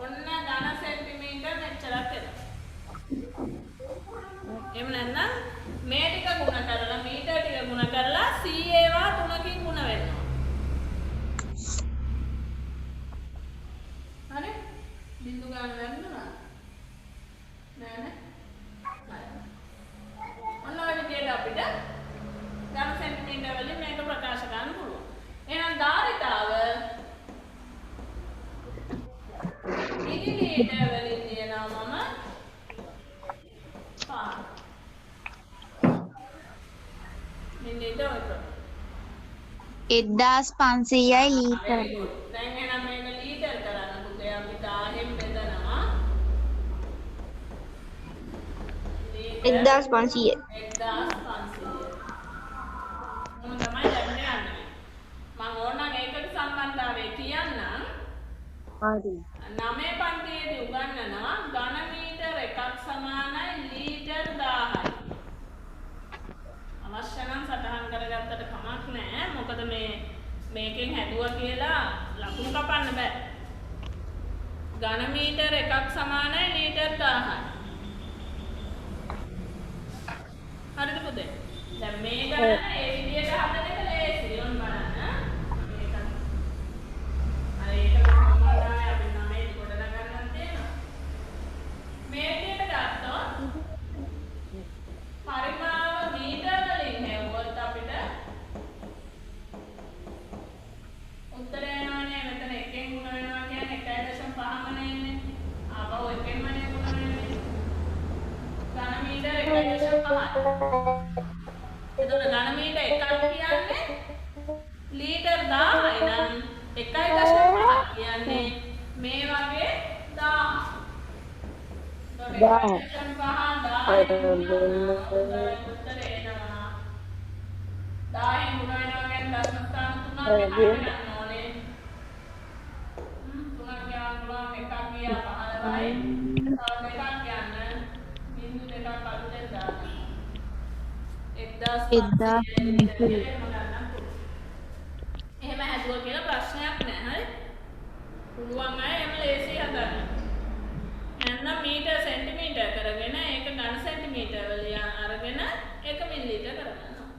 ඔන්න ඝන සෙන්ටිමීටර මෙච්චරක් එනවා. එහෙම නැත්නම් මේ ටික ගුණ කරලා මීටර ටික ගුණ කරලා 100 ඒවා 3කින් ගුණ වෙනවා. හරි? බිඳු ගන්න වැරදුනා. නෑ. ඔන්න ඔය විදියට අපිට ඝන සෙන්ටිමීටර මිලිලීටර් වලට. 1500යි ලීටර්. very good. දැන් එහෙනම් මේක ලීටර් කරන්න පුතේ අපි 1000න් බෙදනවා. ලීටර් 1500. 1500. මොන තමයි දැන් යන්නේ. මම ඕනනම් ඒකට සම්බන්ධතාවය කියන්නම්. හරි. 9 පන්තියේදී උගන්වනවා ඝන මීටර එකක් සමානයි ලීටර් 1000යි. අවශ්‍ය නම් සටහන් කරගත්තට කමක් නැහැ. මොකද මේකෙන් හැදුවා කියලා ලකුණු කපන්න බෑ. ඝන මීටර එකක් සමානයි ලීටර් 1000යි. හරිද පුතේ? දැන් මේ ගණන ඒ විදිහට හදන එක ලේසි. ඔන්න බලන්න. මේක අර ඒක සම්බන්ධතාවය අපි 9 ගොඩනගන්න තියෙනවා. මේ විදිහට ගත්තොත් පරිමාව මීටර වලින් හෙව්වොත් අපිට උත්තරය එනවනේ. මෙතන එකෙන් ගුණ වෙනවා කියන්නේ 1.5ම නෙන්නේ. ආපහු එකෙන්ම නේ ගුණ වෙන්නේ. ඝන මීටර 1.5. එතකොට ඝන මීටර එකක් කියන්නේ ලීටර් 1000යි නම් 1.5 කියන්නේ මේ වගේ 1000. එහෙම හැදුවා කියලා ප්‍රශ්නයක් නැහැ. හරි? පුළුවන් අය එහෙම ලේසි හදන්න. නැත්නම් මීටර සෙන්ටිමීටර කරගෙන ඒක ඝන සෙන්ටිමීටර වලින් අරගෙන ඒක මිලිලීටර කරගන්නවා.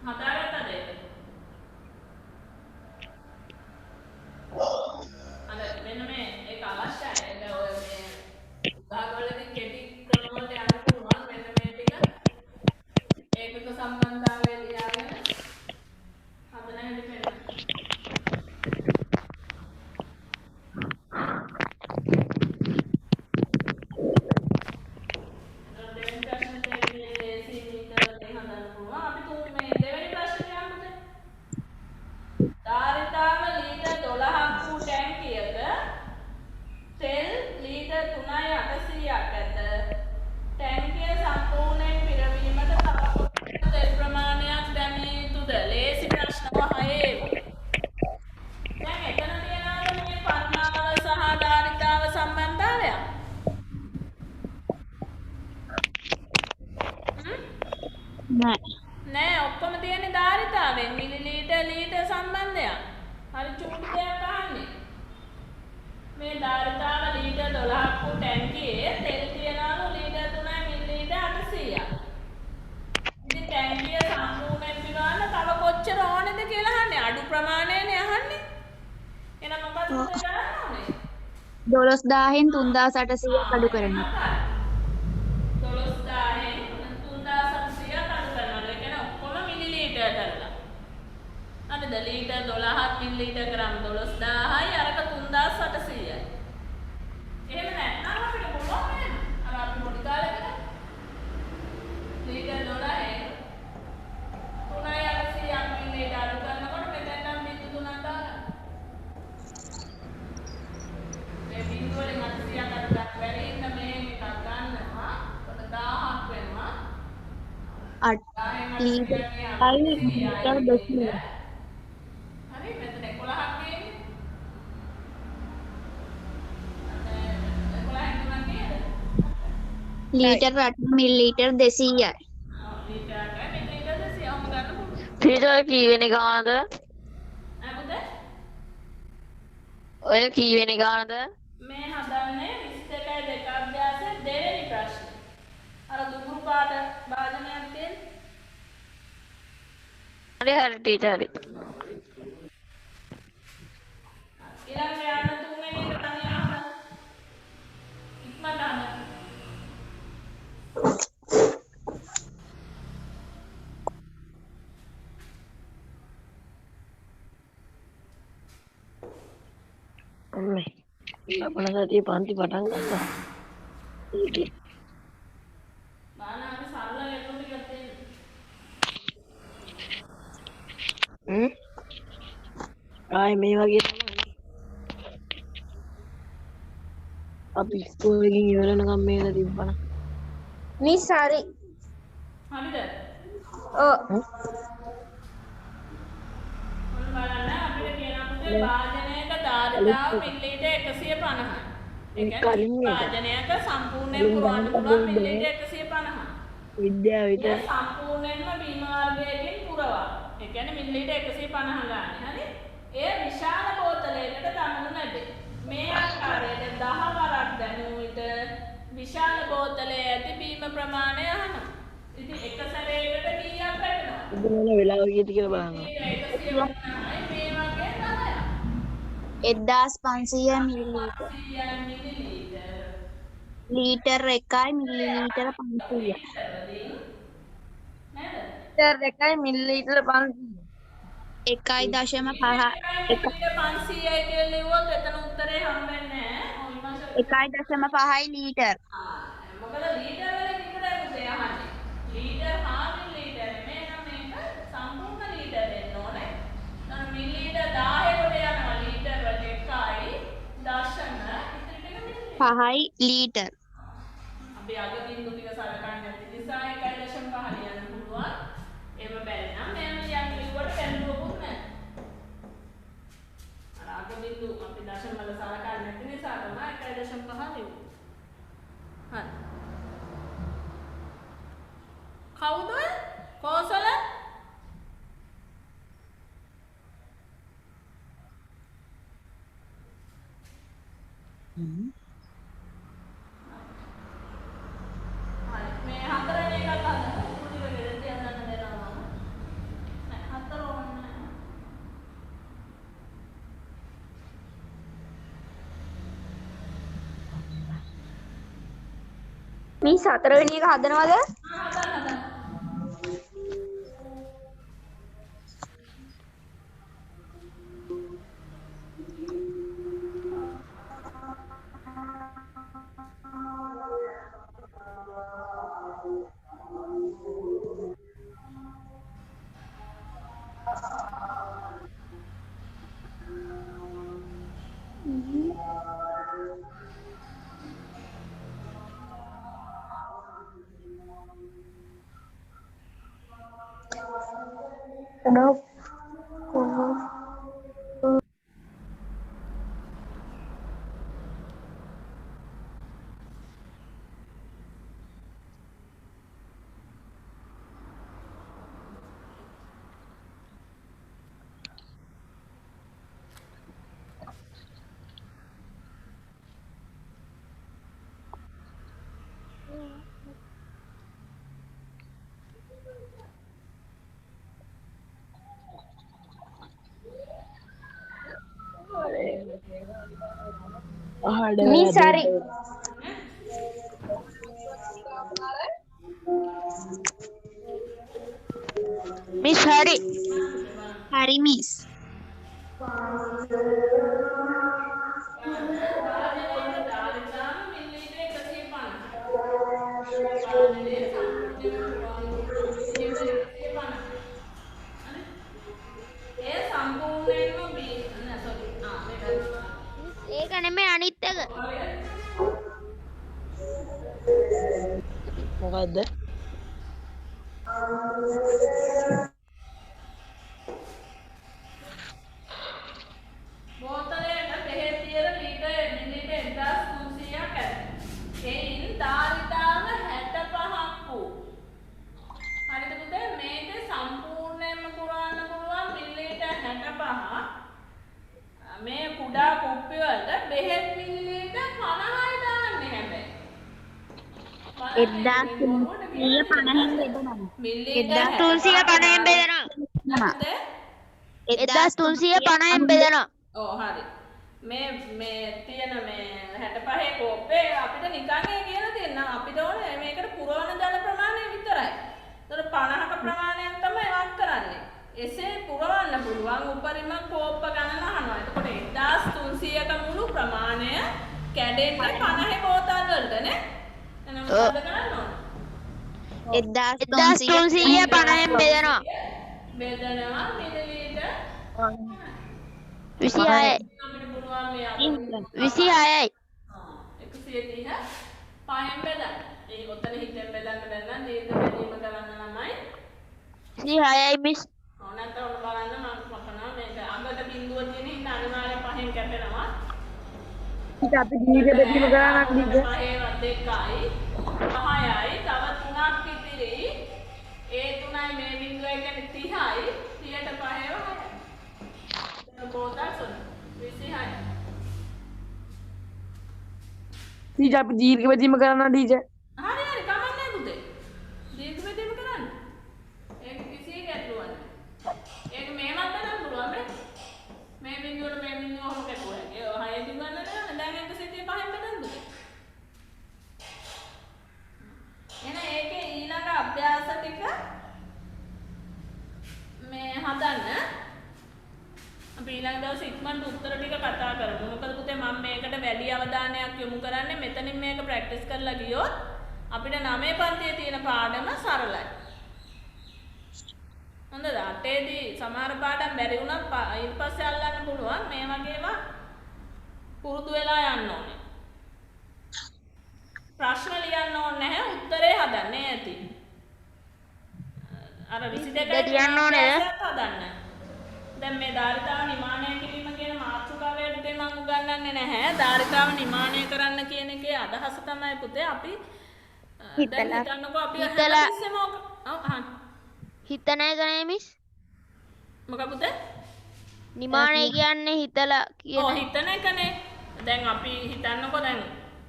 හදාගත්තද ඒක? අර මෙන්න මේ ඒක අවශ්‍යයි. ඒක ඔය මේ උදාහරණවලදී කෙටි ක්‍රම වලට යන්න පුළුවන්. මෙන්න මේ ටික ඒකක සම්බන්ධතාවය ලියාගෙන හදන හැටි පෙන්නන්න. දෙවෙනි ප්‍රශ්නේ ලේසි මීටර වලින් හදන්න පුළුවන්. අපි තුන් මේ දෙවෙනි ප්‍රශ්නේ යමුද? ධාරිතාව ලීටර් 12ක් වූ ටැංකියක තෙල් ලීටර් 3.800ක් ඇත. ටැංකිය සම්පූර්ණයෙන් පිරවීමට තව කොච්චර තෙල් ප්‍රමාණයක් දැමිය යුතුද? ලේසි ප්‍රශ්න 6 දැන් එතන තියනවාද මේ පරිමාව සහ ධාරිතාව සම්බන්ධතාවය? නෑ ඔක්කොම තියෙන්නේ ධාරිතාවෙන් මිලිලීටර් ලීටර් සම්බන්ධයක්. හරි චූටි දෙයක් අහන්නේ. මේ ධාරිතාව ලීටර් 12ක් වූ ටැංකියේ තෙල් තියනවලු ලීටර් 3යි මිලිලීටර් 800ක්. ඉතින් ටැංකිය සම්පූර්ණයෙන් පිරවන්න තව කොච්චර ඕනේද කියලා අහන්නේ. අඩු ප්‍රමාණයනේ අහන්නේ. එහෙනම් මොකද කරන්න ඕනේ? 12000න් 3800ක් අඩු කරනවා. 12000න් 3800ක් අඩු කරනවා. ඒ කියන්නේ ඔක්කොම මිලිලීටර් කරලා. හරිද? ලීටර් 12ක් මිලිලීටර් ග්‍රෑම් 12000යි අරක 3800යි. එහෙම නැත්නම් අපිට පුළුවන් නේද? අර අපි පොඩි කාලේ කරා. ලීටර් 12න් 3.800ක් මිලිලීටර් අඩු කරනකොට මෙතන නම් බිඳු 3ක් දාගන්න. මේ බිඳු වලින් 800ක් අඩු කරලා බැරි ඉන්න මේ එකක් ගන්නවා. කොට 1000ක් වෙනවා. 8 ලීටර් 200. හරි මෙතන 11ක් තියෙන්නේ. 11න් තුනක් නේද? ලීටර් 8 මිලිලීටර් 200යි. ලීටර් එකයි මිලිලීටර් 200 ඔහොම ගන්න පුළුවන්. පීටර් කීවෙනි ගානද? අපුද ඔය කීවෙනි ගානද? මේ හදන්නේ 21.2 අභ්‍යාසයේ දෙවෙනි ප්‍රශ්නේ. අර දුගුරු පාට භාජනයක් තියෙන. හරි ටීචර් හරි. ඊළඟ යන්න තුන්වෙනි එක තමයි අහන්න. ඉක්මනට අහන්න. අපේ අපල සතිය පන්ති පටන් ගත්තා. බලන්න අපි සරල ගැටලු ටිකක් තියෙනවා. ආයේ මේ වගේ තමයි. අපි ස්කූල් එකකින් ඉවර වෙනකම් මේක තිබ්බනම්. මිස් හරි. හරිද? ඔව්. ඔන්න බලන්න අපිට කියනවා පුතේ වාදනයක ධාරිතාව මිලිලීටර් 150යි. ඒ කියන්නේ වාදනයක සම්පූර්ණයෙන් පුරවන්න පුළුවන් මිලිලීටර් 150. විද්‍යාව ඒ විතර සම්පූර්ණයෙන්ම බීම වර්ගයකින් පුරවා. ඒ කියන්නේ මිලිලීටර් 150 ගන්න. හරි? එය විශාල බෝතලයකට දමනු ලැබේ. මේ ආකාරයට 10 වරක් දැමූ විට විශාල බෝතලයේ ඇති බීම ප්‍රමාණය අහනවා. ඉතින් එක සැරේකට කීයක් වැටෙනවද? මොන වෙලාව කීයද කියලා බලන්න. 150යි මේ වගේ 10ක්. 1500 මිලිලීටර්. 100 මිලිලීටර්. ලීටර් 1යි මිලිලීටර් 500යි. නේද? ලීටර් එකයි මිලිලීටර 500. 1.5 500යි කියලා ලිව්වොත් එතන උත්තරේ හම්බෙන්නේ නැහැ. 1.5යි ලීටර්. මොකද ලීටර් වලින් විතරයි පුතේ අහන්නේ. ලීටර් හා මිලිලීටර් මේ නම් මේක සම්පූර්ණ ලීටර් දෙන්න ඕනේ. දැන් මිලිලීටර් 10 කොට යනවා ලීටර් වලට 1යි දශම ඉතින් ටික මිලිලීටර්. 5යි ලීටර්. අපි අග බිංදු ටික සලකන්නේ නැති නිසා 1.5 ලියන්න පුළුවන්. එහෙම බැරි නම් මෙහෙම ලියන්න කිව්වට වැරදුවකුත් නැහැ. අර අග බිංදු අපි දශම වල සලකන්නේ නැති නිසා තමයි 1.5 ලියුවේ. හරි. කවුද? කෝසල? හරි. මේ හතරවෙනි එකත් අහන්න. කුටි වගේ තියන්න දෙනවා මම. නෑ හතර ඕනේ නෑ. මිස් 4වෙනි එක හදනවද? හදන්න. මිස් හරි. මිස් හරි. හරි මිස්. ඒක නෙමෙයි අනිත් එක. මොකද්ද? බෝතලයක බෙහෙත් තියලා මිලිලීටර් 1300ක් ඇත. එයින් ධාරිතාව 65ක් වූ. හරිද පුතේ? මේක සම්පූර්ණයෙන්ම පුරවන්න පුළුවන් මිලිලීටර් 65. මේ කුඩා කුප්පි වලට බෙහෙත් මිලිලීටර් 50යි දාන්නේ හැබැයි. 1350න් බෙදනවා. මිලිලීටර් 350න් බෙදනවා. 1350න් බෙදනවා. ඔව් හරි. මේ තියෙන මේ 65 කෝප්පේ අපිට නිකන් ඒ කියලා දෙන්න අපිට ඕනේ මේකට පුරවන ජල ප්‍රමාණය විතරයි. ඒතර 50ක ප්‍රමාණයක් තමයි වත් කරන්නේ. එසේ පුරවන්න පුළුවන් උපරිම කෝප්ප ගණන අහනවා. එතකොට 1300ක මුළු ප්‍රමාණය කැඩෙන්නේ 50 බෝතල් වලට නේ. මොකද කරන්න ඕන? 1350න් බෙදනවා. බෙදනවා මිලිලීටර් 26යි. අපිට පුළුවන් මේ 26යි. 130 පහෙන් බෙදන්න. ඒ ඔතන හිතෙන් බෙදන්න බැන්නම් දීර්ඝ බෙදීම කරන්න ළමයි. 26යි මිස්. නැත්නම් ඔන්න බලන්න මම කපනවා මේක අඟට බිඳුව තියෙන හින්දා අනිවාර්යෙන් පහෙන් කැපෙනවා. ඉතින් අපි දීර්ඝ බෙදීම කරා නම් දීර්ඝ පහේවත් දෙකයි 6යි තව 3ක් ඉතිරි. ඒ 3යි මේ බිඳුව කියන්නේ 30යි 30ට පහේව 6යි. එතන කොහොමද 26යි. ටීචර් අපි දීර්ඝ බෙදීම කරා නම් ටීචර් හරි හරි කමන්නේ පුතේ. දීර්ඝ බෙදීම කරන්න. ඒක කිසි ගැටලුවක් නැහැ. ඒක මේවත් කරන්න පුළුවන් නේ. මේ බිඳුවට මේ බිඳුව ඔහොම කැපුවා. ඒ 6 දිගන්න නෑ. දැන් 135න් බෙදන්න පුතේ. එහෙනම් ඒකේ ඊළඟ අභ්‍යාස ටික මේ හදන්න. අපි ඊළඟ දවසේ ඉක්මනට උත්තර ටික කතා කරමු. මොකද පුතේ මම මේකට වැඩි අවධානයක් යොමු කරන්නේ මෙතනින් මේක ප්‍රැක්ටිස් කරලා ගියොත් අපිට 9 පන්තියේ තියෙන පාඩම සරලයි. හොඳද? 8 දී සමහර පාඩම් බැරි වුණත් ඊට පස්සේ අල්ලන්න පුළුවන්. මේ වගේම පුරුදු වෙලා යන්න ඕනේ. ප්‍රශ්න ලියන්න ඕනේ නැහැ. උත්තරේ හදන්නේ ඇති. අර 22 ලියන්න ඕනේද? හදන්න. දැන් මේ ධාරිතාව නිමාණය කිරීම කියන මාතෘකාවේදී මම උගන්වන්නේ නැහැ. ධාරිතාව නිමාණය කරන්න කියන එකේ අදහස තමයි පුතේ අපි දැන් හිතන්නකෝ අපි හැමතිස්සෙම ඔව් අහන්න. හිතන එක නේ මිස්. මොකද පුතේ? නිමාණය කියන්නේ හිතලා කියන. ඔව් හිතන එකනේ. දැන් අපි හිතන්නකෝ දැන්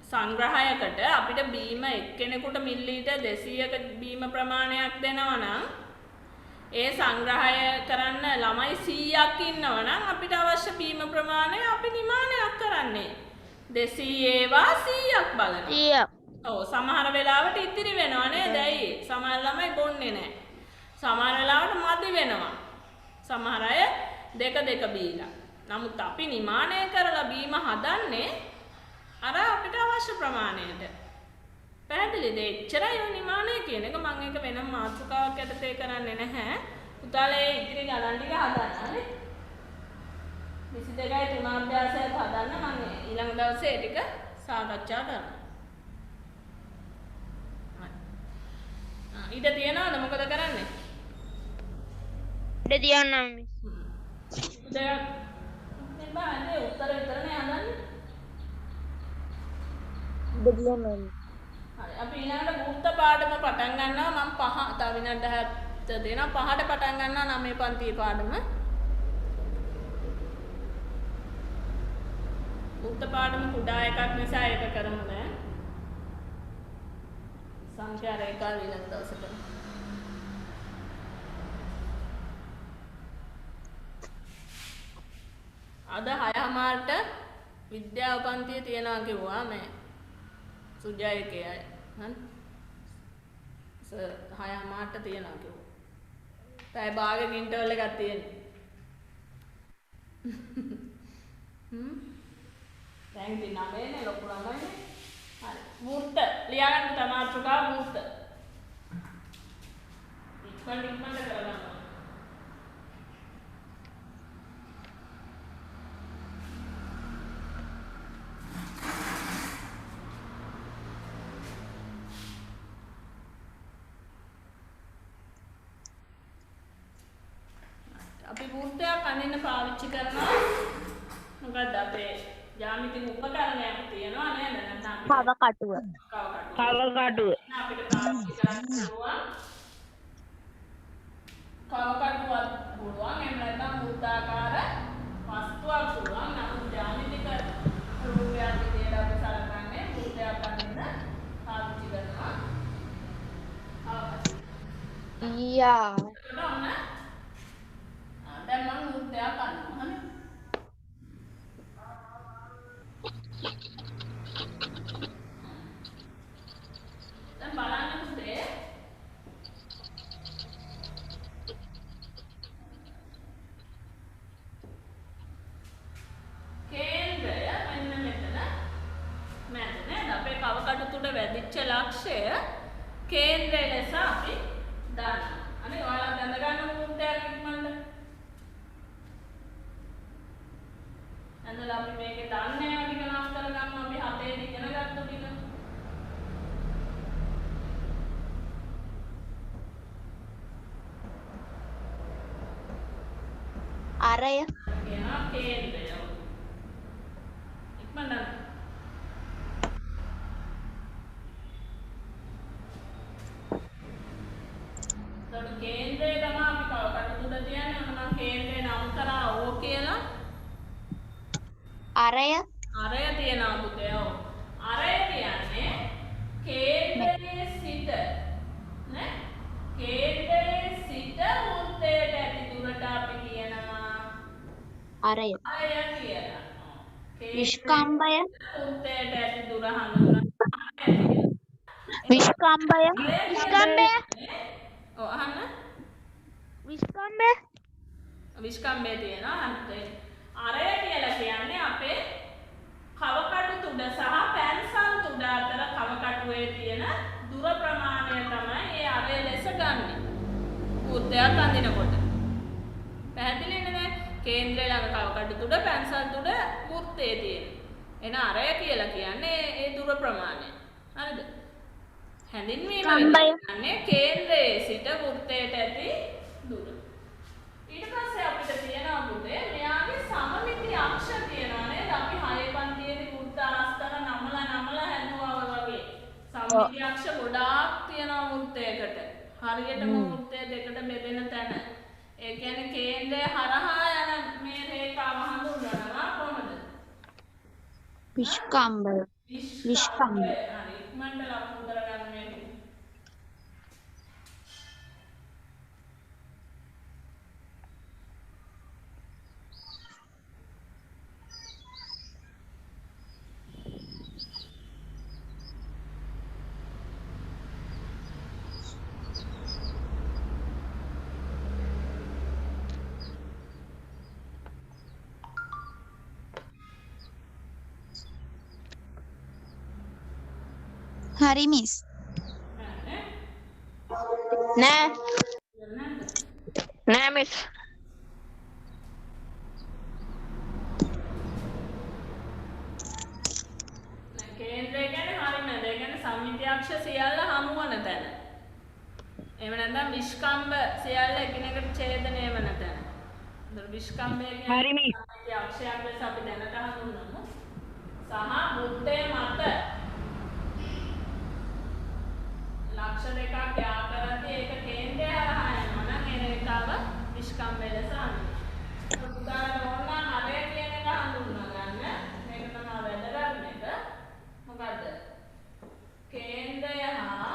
සංග්‍රහයකට අපිට බීම එක්කෙනෙකුට මිලිලීටර් 200ක බීම ප්‍රමාණයක් දෙනවා නම් ඒ සංග්‍රහය කරන්න ළමයි 100ක් ඉන්නවා නම් අපිට අවශ්‍ය බීම ප්‍රමාණය අපි නිමාණයක් කරන්නේ 200 ඒවා 100ක් බලනවා. 100ක්. ඔව් සමහර වෙලාවට ඉතිරි වෙනවා නේද? ඇයි? සමහර ළමයි බොන්නේ නැහැ. සමහර වෙලාවට මදි වෙනවා. සමහර අය දෙක බීලා. නමුත් අපි නිමාණය කරලා බීම හදන්නේ අර අපිට අවශ්‍ය ප්‍රමාණයට. පැහැදිලිද? එච්චරයි නිමාණය කියන එක. මම ඒක වෙනම මාතෘකාවක් යටතේ කරන්නේ නැහැ. පුතාලේ ඉතිරි ගණන් ටික හදන්න නේ. 22යි 3 අභ්‍යාසයත් හදන්න මම ඊළඟ දවසේ ඒ ටික සාකච්ඡා කරනවා. ඊට තියනවද මොකද කරන්නේ? ඉඩ තියන්නම් මිස්. දෙයක් නේ උත්තර විතරනේ හදන්නේ. ඉඩ තියන්න හරි අපි ඊළඟට වෘත්ත පාඩම පටන් ගන්නවා. මම 5 තව විනාඩි 10ක් දෙනවා. 5ට පටන් ගන්නවා 9 පන්තියේ පාඩම. වෘත්ත පාඩම කුඩා එකක් නිසා ඒක කරමු දැන්. සංඛ්‍යා රේඛාව ඊළඟ දවසට. අද 6:00ට විද්‍යාව පන්තියේ තියනවා කිව්වා මේ සුජයකේ අය. හරි. 6:00ට තියනවා කිව්වා. පැය භාගෙක ඉන්ටර්වල් එකක් තියෙනවා. දැන් ඉතින් 9නේ ලොකු ළමයිනේ. හරි. වෘත්ත ලියාගන්න තමාත්‍රකාව වෘත්ත. ඉක්මනට කරගන්න. අපි වෘත්තයක් අඳින්න පාවිච්චි කරනවා. මොකද අපේ ජ්‍යාමිතික උපකරණයක් තියෙනවා නේද? නැත්නම් කව කටුව. කව කටුව. අපිට පාවිච්චි කරන්න පුළුවන්. කව කටුවක් පුළුවන්. එහෙම නැත්නම් වෘත්තාකාර වස්තුවක් පුළුවන්. නමුත් ජ්‍යාමිතික රූපයක් විදියට අපි සලකන්නේ වෘත්තයක් අඳින්න පාවිච්චි කරනවා. යා. දැන් මම වෘත්තයක් අඳිනවා. හරි. දැන් බලන්න පුතේ. කේන්ද්‍රය මෙන්න මෙතන මැද නේද? අපේ කවකටු තුඩ වැදිච්ච ලක්ෂය කේන්ද්‍රය ලෙස අපි දන්නවා. අනේ ඔයාලා දැනගන්න මුත්තයක් ඉක්මනට. ඇඳලා අපි මේකේ දන්නේ නැහැ ටික නම් කරගන්න අපි හතේ ඉගෙන ගත්ත ටික. අරය කියනවා කේන්ද්‍රය. ඉක්මනට කේන්ද්‍රය තමයි අපි කවකට තුඩ තියන්නේ. ඔන්න මම කේන්ද්‍රය නම් කරා ඕ කියලා. අරය අරය තියනවා පුතේ. ඔව්. අරය කියන්නේ කේන්ද්‍රයේ සිට නේ? කේන්ද්‍රයේ සිට වෘත්තයට ඇති දුරට අපි කියනවා අරය අරය කියලා. විස්කම්භය වෘත්තයට ඇති දුර හඳුන්වනවා. විස්කම්භය ඔව් අහන්න. විස්කම්භය තියෙනවා අන්තේ. අරය කියලා කියන්නේ අපේ කවකටු තුඩ සහ පැන්සල් තුඩ අතර කවකටුවේ තියෙන දුර ප්‍රමාණය තමයි ඒ අරය ලෙස ගන්නෙ. වෘත්තයක් අඳිනකොට. පැහැදිලිද නේද? කේන්ද්‍රය ළඟ කවකටු තුඩ පැන්සල් තුඩ වෘත්තයේ තියෙන. එන අරය කියලා කියන්නේ ඒ දුර ප්‍රමාණය. හරිද? හැඳින්වීම කියන්නේ කේන්ද්‍රයේ සිට වෘත්තයට ඇති දුර. ඊට පස්සේ අපිට තියෙනවා පුතේ මෙයාගේ සමමිති අක්ෂ තියෙනවා නේද? අපි 6 පන්තියේදී වෘත්ත ආස්තර නමලා හැදුවා වගේ. සමමිති අක්ෂ ගොඩාක් තියෙනවා වෘත්තයකට. හරියටම වෘත්තය දෙකට බෙදෙන තැන. ඒ කියන්නේ කේන්ද්‍රය හරහා යන මේ රේඛාව හඳුන්වනවා කොහොමද? විස්කම්භය හරි ඉක්මනට ලකුණු කරගන්න මේක. හරි මිස්. නෑ මිස්. කේන්ද්‍රය කියන්නේ හරි නේද? ඒ කියන්නේ සම්මිති අක්ෂ සියල්ල හමු වන තැන. එහෙම නැත්නම් විස්කම්භ සියල්ල එකිනෙකට ඡේදනය වන තැන. ඒතර විස්කම්භය කියන්නේ හරි මිස්. සම්මිති අක්ෂයක් ලෙස අපි දැනට හඳුන්වමු. සහ වෘත්තය මත ලක්ෂ දෙකක් යා කරද්දී ඒක කේන්ද්‍රය හරහා යනවා නම් ඒ රේඛාව විස්කම්භය ලෙස හඳුන්වනවා. උදාහරණ ඕනනම් අරය කියන එක හඳුන්වා ගන්න. මේක තමයි වැදගත් එක. මොකද්ද? කේන්ද්‍රය හා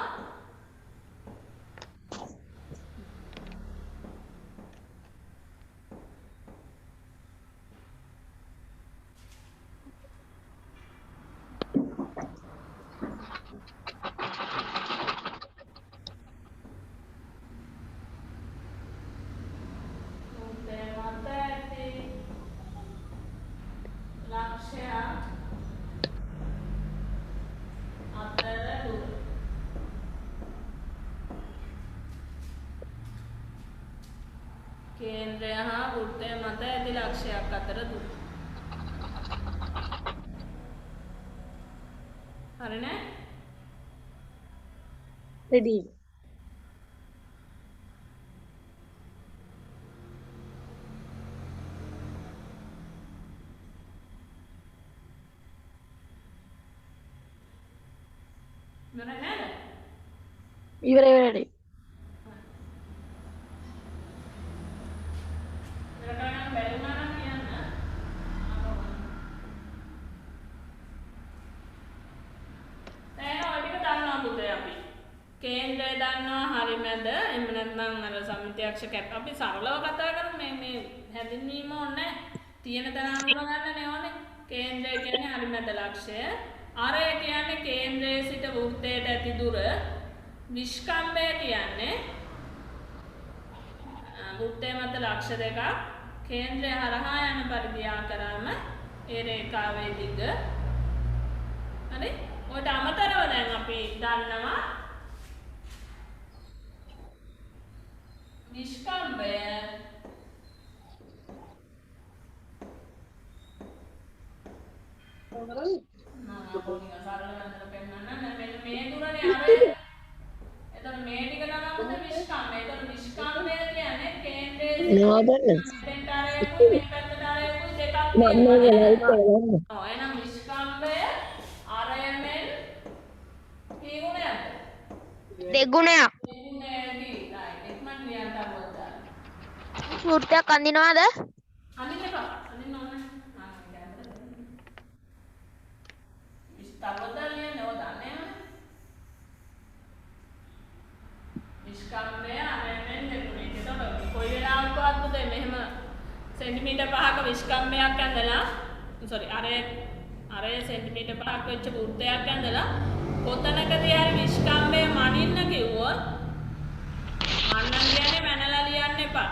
කේන්ද්‍රය හා වෘත්තය මත ඇති ලක්ෂයක් අතර දුර. හරි නේ? ready ඉවරයි නේද? ඉවරයි කේන්ද්‍රය දන්නවා හරි මැද එහෙම නැත්නම් අර සම්මිති අක්ෂ කැප අපි සරලව කතා කරමු මේ හැදින්වීම ඕනේ තියෙන තැන හඳුනා ගන්නනේ ඕනේ කේන්ද්‍රය කියන්නේ හරි මැද ලක්ෂය අරය කියන්නේ කේන්ද්‍රයේ සිට වෘත්තයට ඇති දුර විස්කම්භය කියන්නේ වෘත්තය මත ලක්ෂ දෙකක් කේන්ද්‍රය හරහා යන පරිදි ආ කරාම ඒ රේඛාවේ දිග හරි ඔයාලට අමතර හිතන්නවා විස්කම්බය නෝදන්න මම ලයිට් කරගන්න එහෙනම් විස්කම්බය අරයමෙන් කීගුණයක්ද? දෙගුණයක්. දෙගුණයකි. right. ඉක්මන් ලියන්න අවුවදා. සූට්ටයක් අඳිනවද? අඳින්න එපා. අඳින්න ඕනේ. මම කියන්නේ. විස්තරවදා ලියන්න ඕන දන්නේ නැහැ. විස්කම්බය අරයමෙන් දෙගුණයක. එතකොට කොයි වෙලාවකවත් පුතේ මෙහෙම සෙන්ටිමීටර් 5ක විස්කම්බයක් ඇඳලා අරය සෙන්ටිමීටර් 5ක් වෙච්ච වෘත්තයක් ඇඳලා කොතනකදී හරි විස්කම්බය මනින්න කිව්වොත් මන්නන් කියන්නේ මැනලා ලියන්න එපා.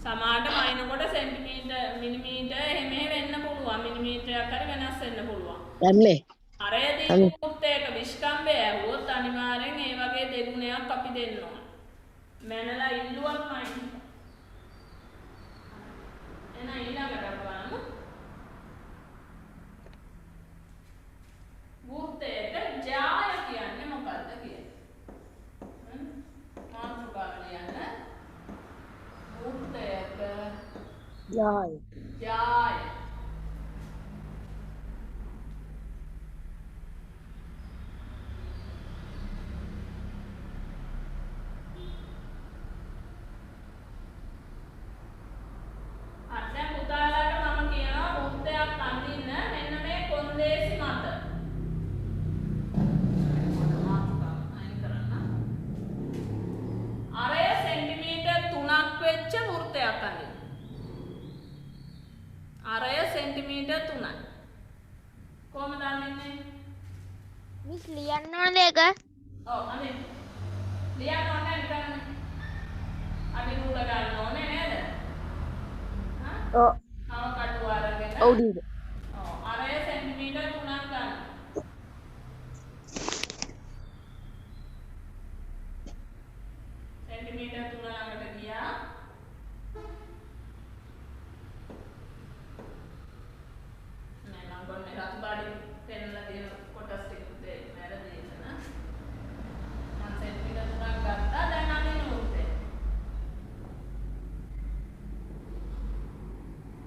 සමහරට මනිනකොට සෙන්ටිමීටර් මිලිමීටර් එහෙම වෙන්න පුළුවන්. මිලිමීටරයක් හරි වෙනස් වෙන්න පුළුවන්. යන්නේ අරයදී වෘත්තයක විස්කම්බය ඇහුවොත් අනිවාර්යෙන් ඒ වගේ දෙගුණයක් අපි දෙන්න ඕන. මැනලා ඉල්ලුවත් මනින්න. එහෙනම් ඊළඟට බලමු. වෘත්තයක ජාය කියන්නේ මොකක්ද කියන්නේ? මාතෘකාව ලියන්න. වෘත්තයක ජාය ජාය සෙන්ටිමීටර් 3යි. කොහමද අඳින්නේ? මිස් ලියන්න ඕනද ඒක? ඔව් අඳින්න. ලියන්න ඕනේ නිකන්. අපි නූල ගන්න ඕනේ නේද? හා? ඔව් ආව කටුව අරගෙන. ඔව් ඩීද ඔව් අරය සෙන්ටිමීටර් 3ක් ගන්න. සෙන්ටිමීටර් 3 ළඟට ගියා. රතුපාඩි පෙන්ලා තියෙන කොටස් ටික උදේ මැරදී එතන මම සෙන්ටිමීටර් 3ක් ගත්තා දැන් අදින්න උත්තේ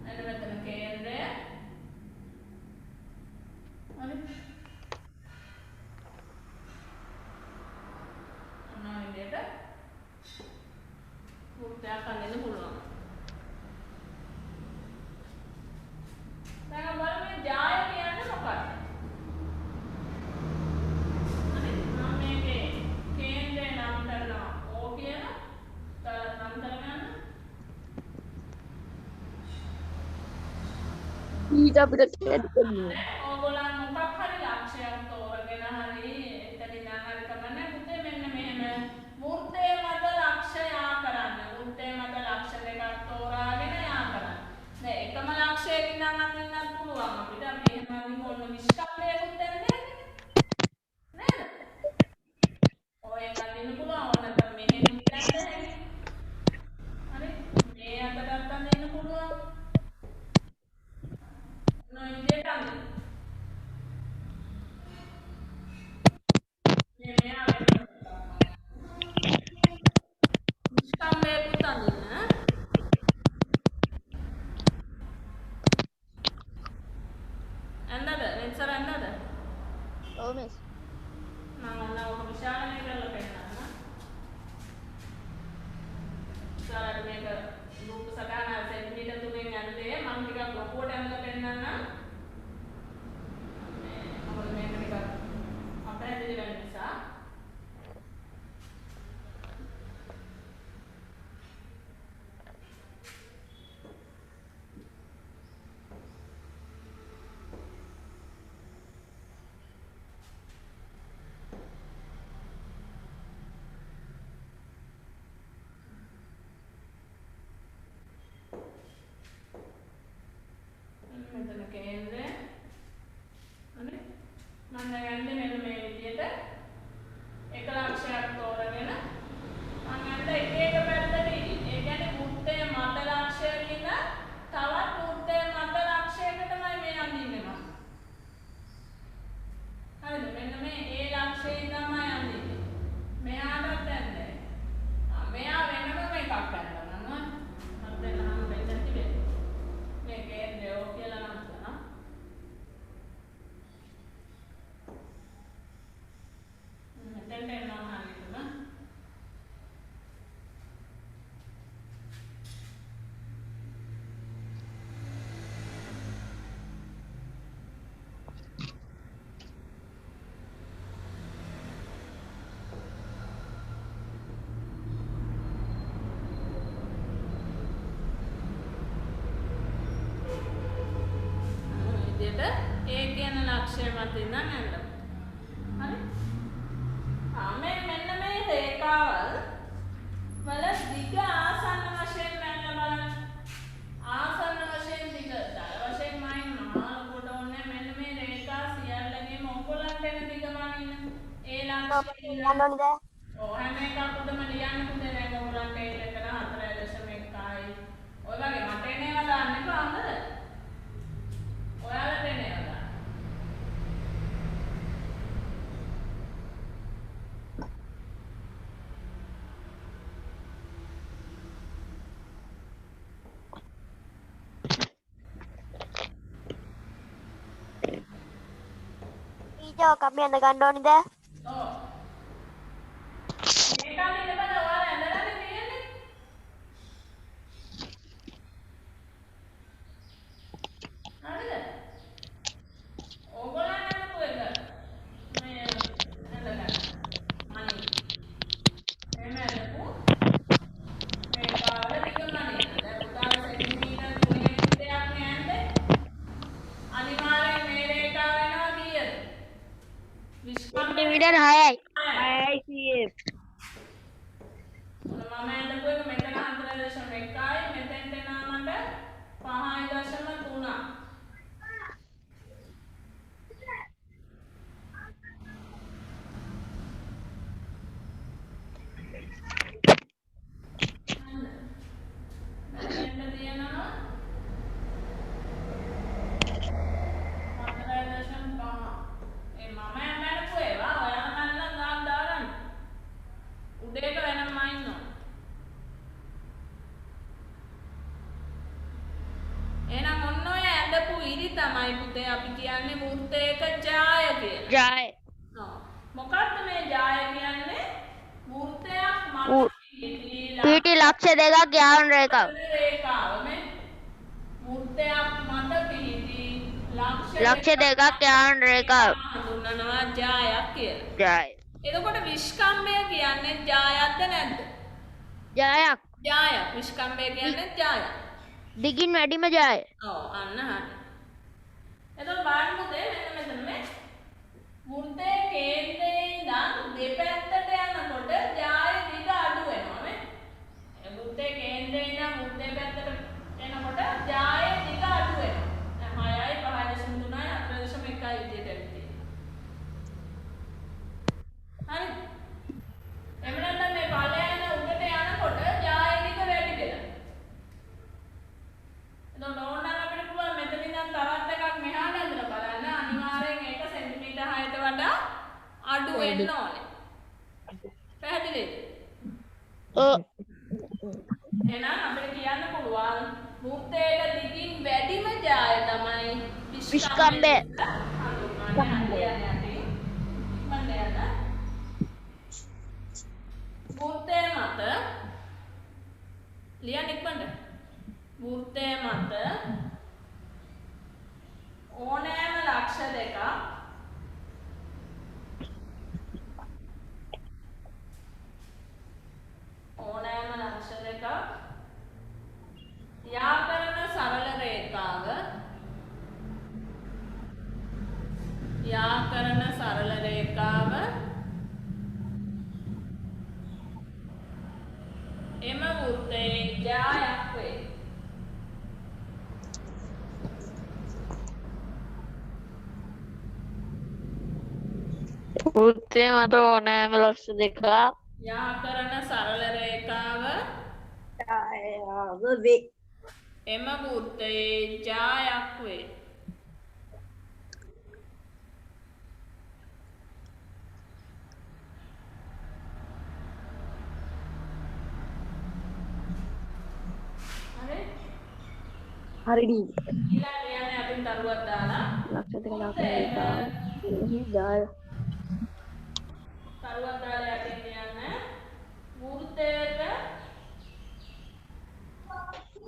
එන්න මෙතන කේන්ද්‍රය හරි ඔන්න විදියට උත්තයක් අදින්න පුළුවන් දැන් බලමු ජාය කියන්නේ මොකක්ද? අනේ මම මේකේ කේන්ද්‍රය නම් කරනවා O කියන නම් කරගන්න. ඊට අපිට තේරෙන්නේ ඕගොල්ලන් මොකක් හරි ලක්ෂයක් තෝරගෙන හරි එතනින් හරි කමන්නේ පුතේ මෙන්න මෙහෙම වෘත්තයේ මත ලක්ෂය යා කරන්න. වෘත්තයේ මත ලක්ෂ දෙකක් තෝරාගෙන යා කරන්න. දැන් එකම ලක්ෂයකින් නම් අඳින්නත් පුළුවන් අපිට. අපි එහෙම අඳින්න ඕන විස්කම්බයකුත් දැන් නේද? ඔය අඳින්න පුළුවන්. ඕන නැත්නම් මෙහෙම ඉස්සන්න හැකියි. හරි? මේ අතටත් අඳින්න පුළුවන්. ඔන්න විදියට අඳින්න. මේ මෙයා විස්කම්බයකුත් අඳින්න. ඇඳද? මෙච්චර ඇඳද? ඔව් මිස්. මම ඔන්න ඔක විශාලනේ කරලා පෙන්නන්න. විශාලට මේක රූප සටහන සෙන්ටිමීටර් 3ෙන් ඇඳේ මම ටිකක් ලොකුවට ඇඳලා පෙන්නන්න. මොකද මේක ටිකක් අපහැදිලි වෙන නිසා. මෙතන කේන්ද්‍රය. හරි? මම දැන් යන්නේ මෙන්න මේ විදියට එක ලක්ෂයක් තෝරගෙන මම අන්න එක එක පැත්තට ඉදි. ඒ කියන්නේ වෘත්තයේ මත ලක්ෂයක ඉඳ තවත් වෘත්තයේ මත ලක්ෂයක තමයි මේ අඳින්නේ මම. හරිද? මෙන්න මේ ඒ ලක්ෂයේ තමයි අඳින්නේ. මෙයාටත් දැන්නේ. මෙයා වෙනම එකක් ගන්නවා නේද? මම දැන් අහන්න බෙදලා තිබෙන්නේ. මේකේ දෙෝ කියලා නම් කරනවා. මෙතෙන් එනවා හරියටම. ඒ කියන ලක්ෂය මත ඉඳන් යන්න. හරි? මෙන්න මේ රේඛාවල් වල දිග ආසන්න වශයෙන් ගන්න බලන්න. ආසන්න වශයෙන් දිග දල වශයෙන් මයින් මහලකොට ඕනේ මෙන්න මේ රේඛා සියල්ලගේම ඔක්කොලන්ට එන දිග මනින්න. ඒ ලක්ෂය යන්න ඕනේද? ඔව් හැම එකකටම ලියන්න පුතේ දැන් ඔයගොල්ලන්ට ඒක 4.1යි. ඔය වගේ මට එන ඒවා දාන්න එපා හොඳද? ඔයාලට එන ඒවා දාන්න. ඊජෝ කම්ම යන්න ගන්න ඕනේද? ඔව්. මේක අනිත් බල ඔයාලා ඇඳලානේ තියෙන්නේ. හරිද? ඕගොල්ලන් නමතු එක. මේ ඇඳලා. අනිත්. එහෙම ඇඳපු. මේ කාලේ ටිකමනේ. දැන් පුතාලා සෙන්ටිමීටර් 3 දෙයක් නෑන්ද? අනිවාර්යෙන් මේ රේඛාව වෙනවා කීයද? 20 මීටර 6යි. 6යි CF. මම ඇඳපු එක මෙතන 4.1යි මෙතෙන්ට එනවා මට 5.3. මෙතෙන්ට තියෙනවා 4.5. ඒ මම ඇඳපු ඒවා ඔයාලා මල්ලන් දාගන්න. උදේට වෙනම ඉන්නවා. එහෙනම් ඔන්න ඔය ඇඳපු ඉරි තමයි පුතේ අපි කියන්නේ වෘත්තයක ජාය කියලා. ජය. ඔව්. මොකක්ද මේ ජාය කියන්නේ? වෘත්තයක් මත පීටි ලක්ෂ දෙකක් යාවන රේඛාව. රේඛාව මේ වෘත්තයක් මත පිහිටි ලක්ෂ දෙකක් යාවන රේඛාව. හඳුන්වනවා ජායක් කියලා. ජය. එතකොට විස්කම්භය කියන්නේ ජායක්ද නැද්ද? ජයක්. ජායක්. විස්කම්භය කියන්නේ ජායක්. දිගින් වැඩිම ජය. ඔව් අන්න හරි. එතකොට බලන්න පුතේ මෙන්න මෙතන මේ වෘත්තයේ කේන්ද්‍රයේ ඉඳන් දෙපැත්තට යනකොට ජාය දිග අඩු වෙනවා නේ. ඒ වෘත්තයේ කේන්ද්‍රයේ ඉඳන් වෘත්තයේ පැත්තට එනකොට ජාය දිග අඩු වෙනවා. දැන් 6යි 5.3යි 4.1යි විදිහට ඇවිත්. හරි. එහෙම නැත්නම් මේ ඵලයන් උඩට යනකොට ජාය දිග වැඩි වෙනවා. එතකොට ඕනනම් අපිට පුළුවන් මෙතන ඉඳන් තවත් එකක් මෙහාට ඇදලා බලන්න. අනිවාර්යෙන් ඒක සෙන්ටිමීටර් 6ට වඩා අඩු වෙන්න ඕනේ. පැහැදිලිද? ඔව්. එහෙනම් අපිට කියන්න පුළුවන් වෘත්තයේ දිගින් වැඩිම ජාය තමයි විස්කම්භය. වෘත්තයේ මත ලියන්න ඉක්මනට. වෘත්තයේ මත ඕනෑම ලක්ෂ දෙකක් ව්‍යාකරණ සරල රේඛාව එම වෘත්තයේ ජායක් වේ. වෘත්තය මත ඕනෑම ලක්ෂ දෙකක් යා කරන සරල රේඛාව ඡායාව වේ. එම වෘත්තයේ ජායක් වේ. හරි ඩී. ඊළඟ ලියන්නේ අපින් දරුවක් දාලා ලක්ෂ දෙක දක්වා එහි ජාය දරුවක් දාලා යටින් ලියන්න වෘත්තයට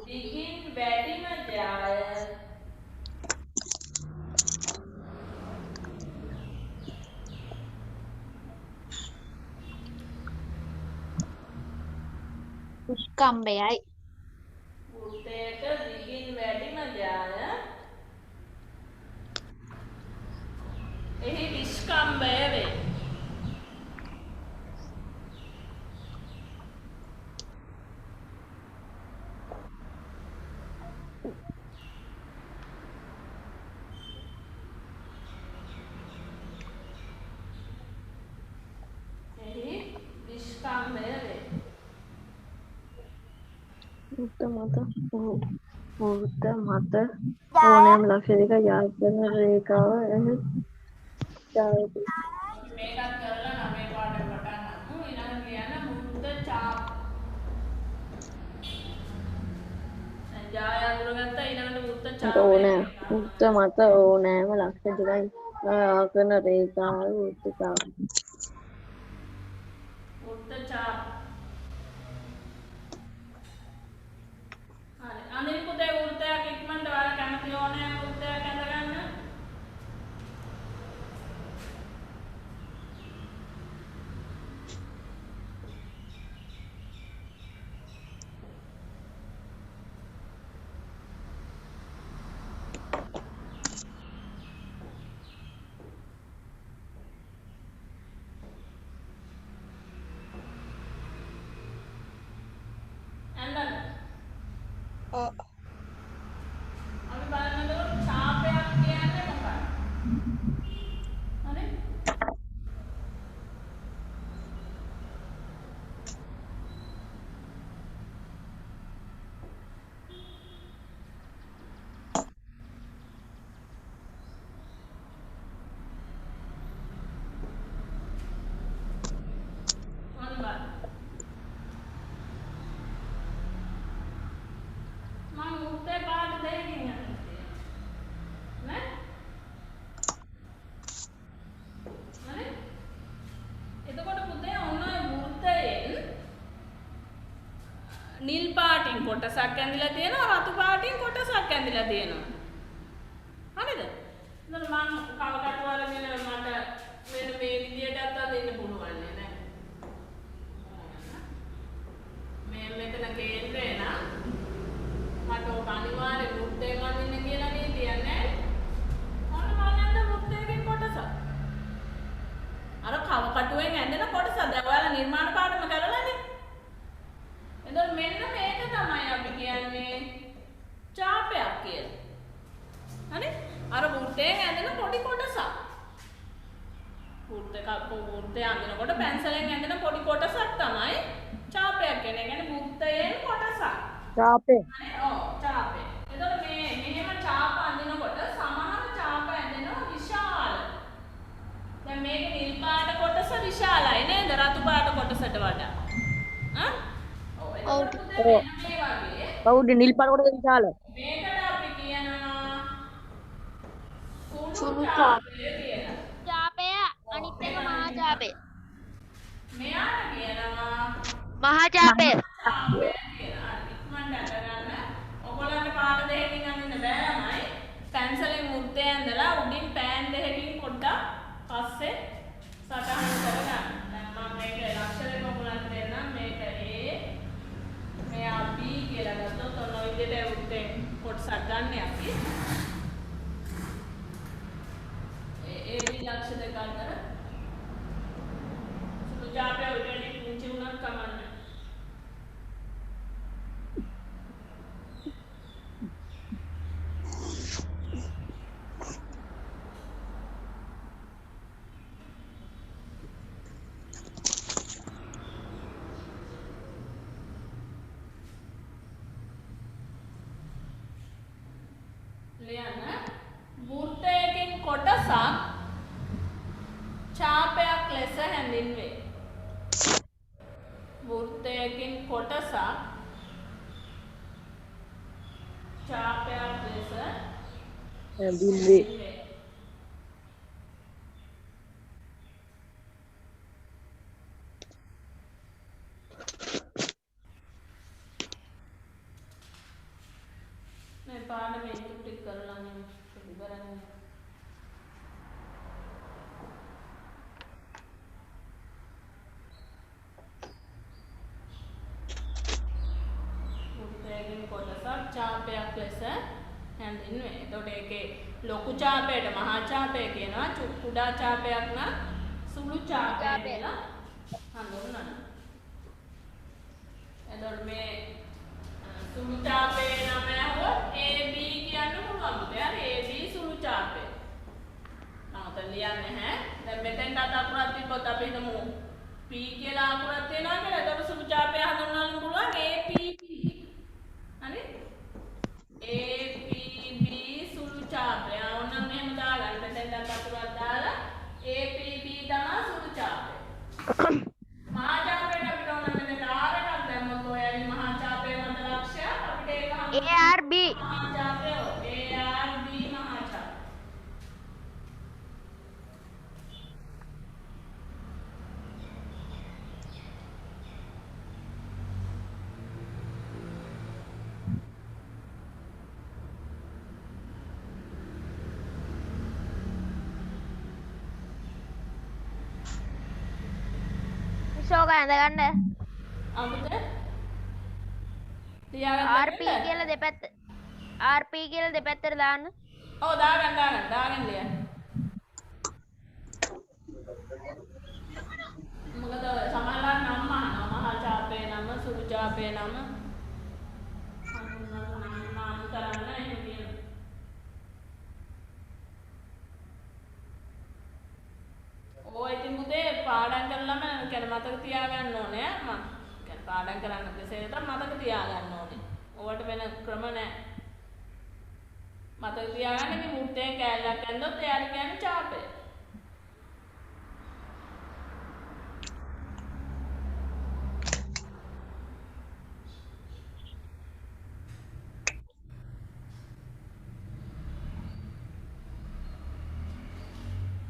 දිගින් වැඩිම ජාය විස්කම්බයයි. වෘත්තයට දිගින් වැඩිම ජාය එහි විස්කම්භය වේ. එහි විස්කම්භය වේ. වෘත්ත මත ඕනෑම ලක්ෂ දෙක ජාය කරන රේඛාව එහි ජාය වේ. මේකත් කරලා 9 පාඩම් පටන් ගමු. ඊළඟ කියන වෘත්ත චාප. දැන් ජාය අඳුරගත්තා ඊළඟට වෘත්ත චාප. වෘත්ත මත ඕනෑම ලක්ෂ දෙක ජාය කරන රේඛාව වෘත්ත ඡාප. වෘත්ත චාප. හරි. අනිත් පුතේ වෘත්තයක් ඉක්මනට ඔයාලා කැමති ඕනෑම වෘත්තයක් අඳගන්න. අපි බලන්නකොට ඡාපයක් කියන්නේ මොකක්ද? හරි? මොන බලන්න. මම උත්තර පාඩ දෙකකින් යන්නේ. නේ? හරි? එතකොට පුතේ ඔන්න ඔය වෘත්තයෙන් නිල් පාටින් කොටසක් ඇඳිලා තියෙනවා රතු පාටින් කොටසක් ඇඳිලා තියෙනවා. හරිද? එතන මම කවකට වලගෙන මට වෙන මේ විදියටත් අදින්න පුළුවන් නේ. මේ මෙතන කේන්ද්‍රේ නා මට ඔක අනිවාර්ය වෘත්තයෙන් අඳින්න කියලා නේ තියන්නේ. ඔන්න මම අඳ වෘත්තයකින් කොටස. අර කව කටුවෙන් ඇඳෙන කොටස. දැන් ඔයාලා නිර්මාණ පාඩම කරලානේ. එතකොට මෙන්න මේක තමයි අපි කියන්නේ ඡාපයක් කියලා. හරි? අර වෘත්තයෙන් ඇඳෙන පොඩි කොටසක්. වෘත්තය අඳිනකොට පැන්සලෙන් ඇඳෙන පොඩි කොටසක් තමයි ඡාපයක් කියන්නේ. ඒ කියන්නේ වෘත්තයෙන් කොටසක්. ඡාපේ. ඔව් ඡාපේ. එතකොට මෙහෙම ඡාප අඳිනකොට සමහර ඡාප ඇඳෙනවා විශාල. දැන් මේකේ නිල් පාට කොටස විශාලයි නේද රතු පාට කොටසට වඩා. හා? ඔව් එතකොට මේ වගේ කවුද නිල් පාට කොටස විශාල? මේකට අපි කියනවා සුළු ඡාපය කියලා. ඡාපය අනිත් එක මහා ඡාපය. මෙයාට කියනවා මහා ඡාපය. ඡාපය කියලා. ඉක්මනට අරගන්න. ඔයගොල්ලන්ට පාට දෙකකින් අඳින්න බෑමයි. පැන්සලෙන් වෘත්තය ඇඳලා උඩින් පෑන් දෙකකින් පොඩ්ඩක් පස්සේ සටහන් කරගන්න. දැන් මම මේක අක්ෂරේ ඔයගොල්ලන්ට දෙන්නම්. මේක A මෙයා B කියලා ගත්තොත් ඔන්න ඔය විදිහට වෘත්තයෙන් කොටසක් ගන්න අපි. ඒ B ලක්ෂ දෙක අතර සුළු ඡාපය උඩට පුංචි උනත් කමන්නේ. හැඳින්වේ. වෘත්තයකින් කොටසක් ඡාපයක් ලෙස හැඳින්වේ. මේ පාඩම ටික කරලා මම ඉවරයි. වෘත්තයකින් කොටසක් ඡාපයක් ලෙස හැඳින්වේ. එතකොට ඒකේ ලොකු ඡාපයට මහා ඡාපය කියනවා. කුඩා ඡාපයක් නම් සුළු ඡාපය කියලා හඳුන්වනවා. එතකොට මේ සුළු ඡාපේ නම ඇහුවොත් AB කියන්න පුළුවන්. හරි AB සුළු ඡාපය. නමුත් ලියන්නේ නැහැ. දැන් මෙතෙන්ට අකුරක් තිබ්බොත් අපි හිතමු P කියලා අකුරක් තියෙනවා කියලා. එතකොට සුළු ඡාපය හඳුන්වන්න පුළුවන් APB. හරි? APB සුළු ඡාපය. ඕනනම් එහෙම දාගන්න. මෙතෙන්ට අකුරක් දාලා APB තමයි සුළු ඡාපය. මහා ඡාපයට අපිට ඕන මෙතන R එකක් දැම්මොත් ඔයයි මහා ඡාපයේ මත ලක්ෂය අපිට ඒක ARB මහා ඡාපය ARB මහා ඡාපය. ෂෝක ඇඳගන්න අමුද තියාගන්න RP කියලා දෙපැත්ත RP කියලා දෙපැත්තට දාන්න. ඔව් දාගන්න ලියන්න. මොකද සමහරවල් නම් අහනවා මහා ඡාපේ නම සුළු ඡාපේ නම නම් කරන්න එහෙම කියනවා. ඔය ඉතින් මුදේ පාඩම් කරලම කියන්නේ මතක තියාගන්න ඕනේ. මම කියන්නේ පාඩම් කරන්න දෙසේ තමයි මතක තියාගන්න ඕනේ. ඕවට වෙන ක්‍රම නැහැ. මතක තියාගන්න මේ මුත්තේ කෑල්ලක් ඇන්දොත් එයාට කියන්නේ ඡාපය.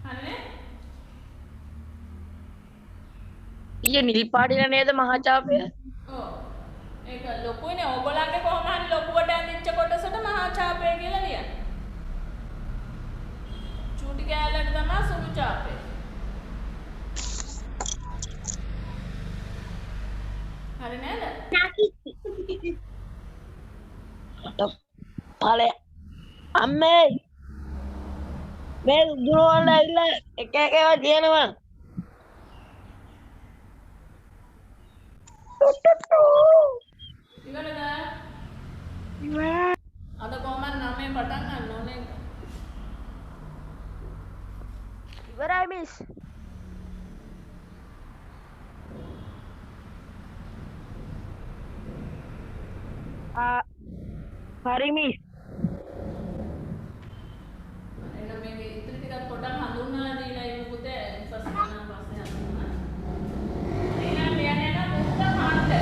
හරිනේ? ඊයේ නිල් පාටින නේද මහා ඡාපය? ඔව්. ඒක ලොකුනේ. ඕගොල්ලන්ගේ කොහොම හරි ලොකුවට ඇඳිච්ච කොටසට මහා ඡාපය කියලා ලියන්න. චූටි කෑල්ලට තමයි සුළු ඡාපය. හරි නේද? ඵලය අම්මේ මේ දුරවල ඇවිල්ලා එක එක ඒවා තියෙනවා. ඉවරද? අද කොහමද 9 පටන් ගන්න ඕනේ? ඉවරයි මිස්. හරි මිස්. එහෙනම් මේ ඉතිරි ටිකක් පොඩ්ඩක් හඳුන්වලා දීලා ඉමු පුතේ. ෆස්ට් ගණන් පස්සේ හඳුන්වන්න. ඊළඟ යන්නේ නම් මුත්ත කාණ්ඩ.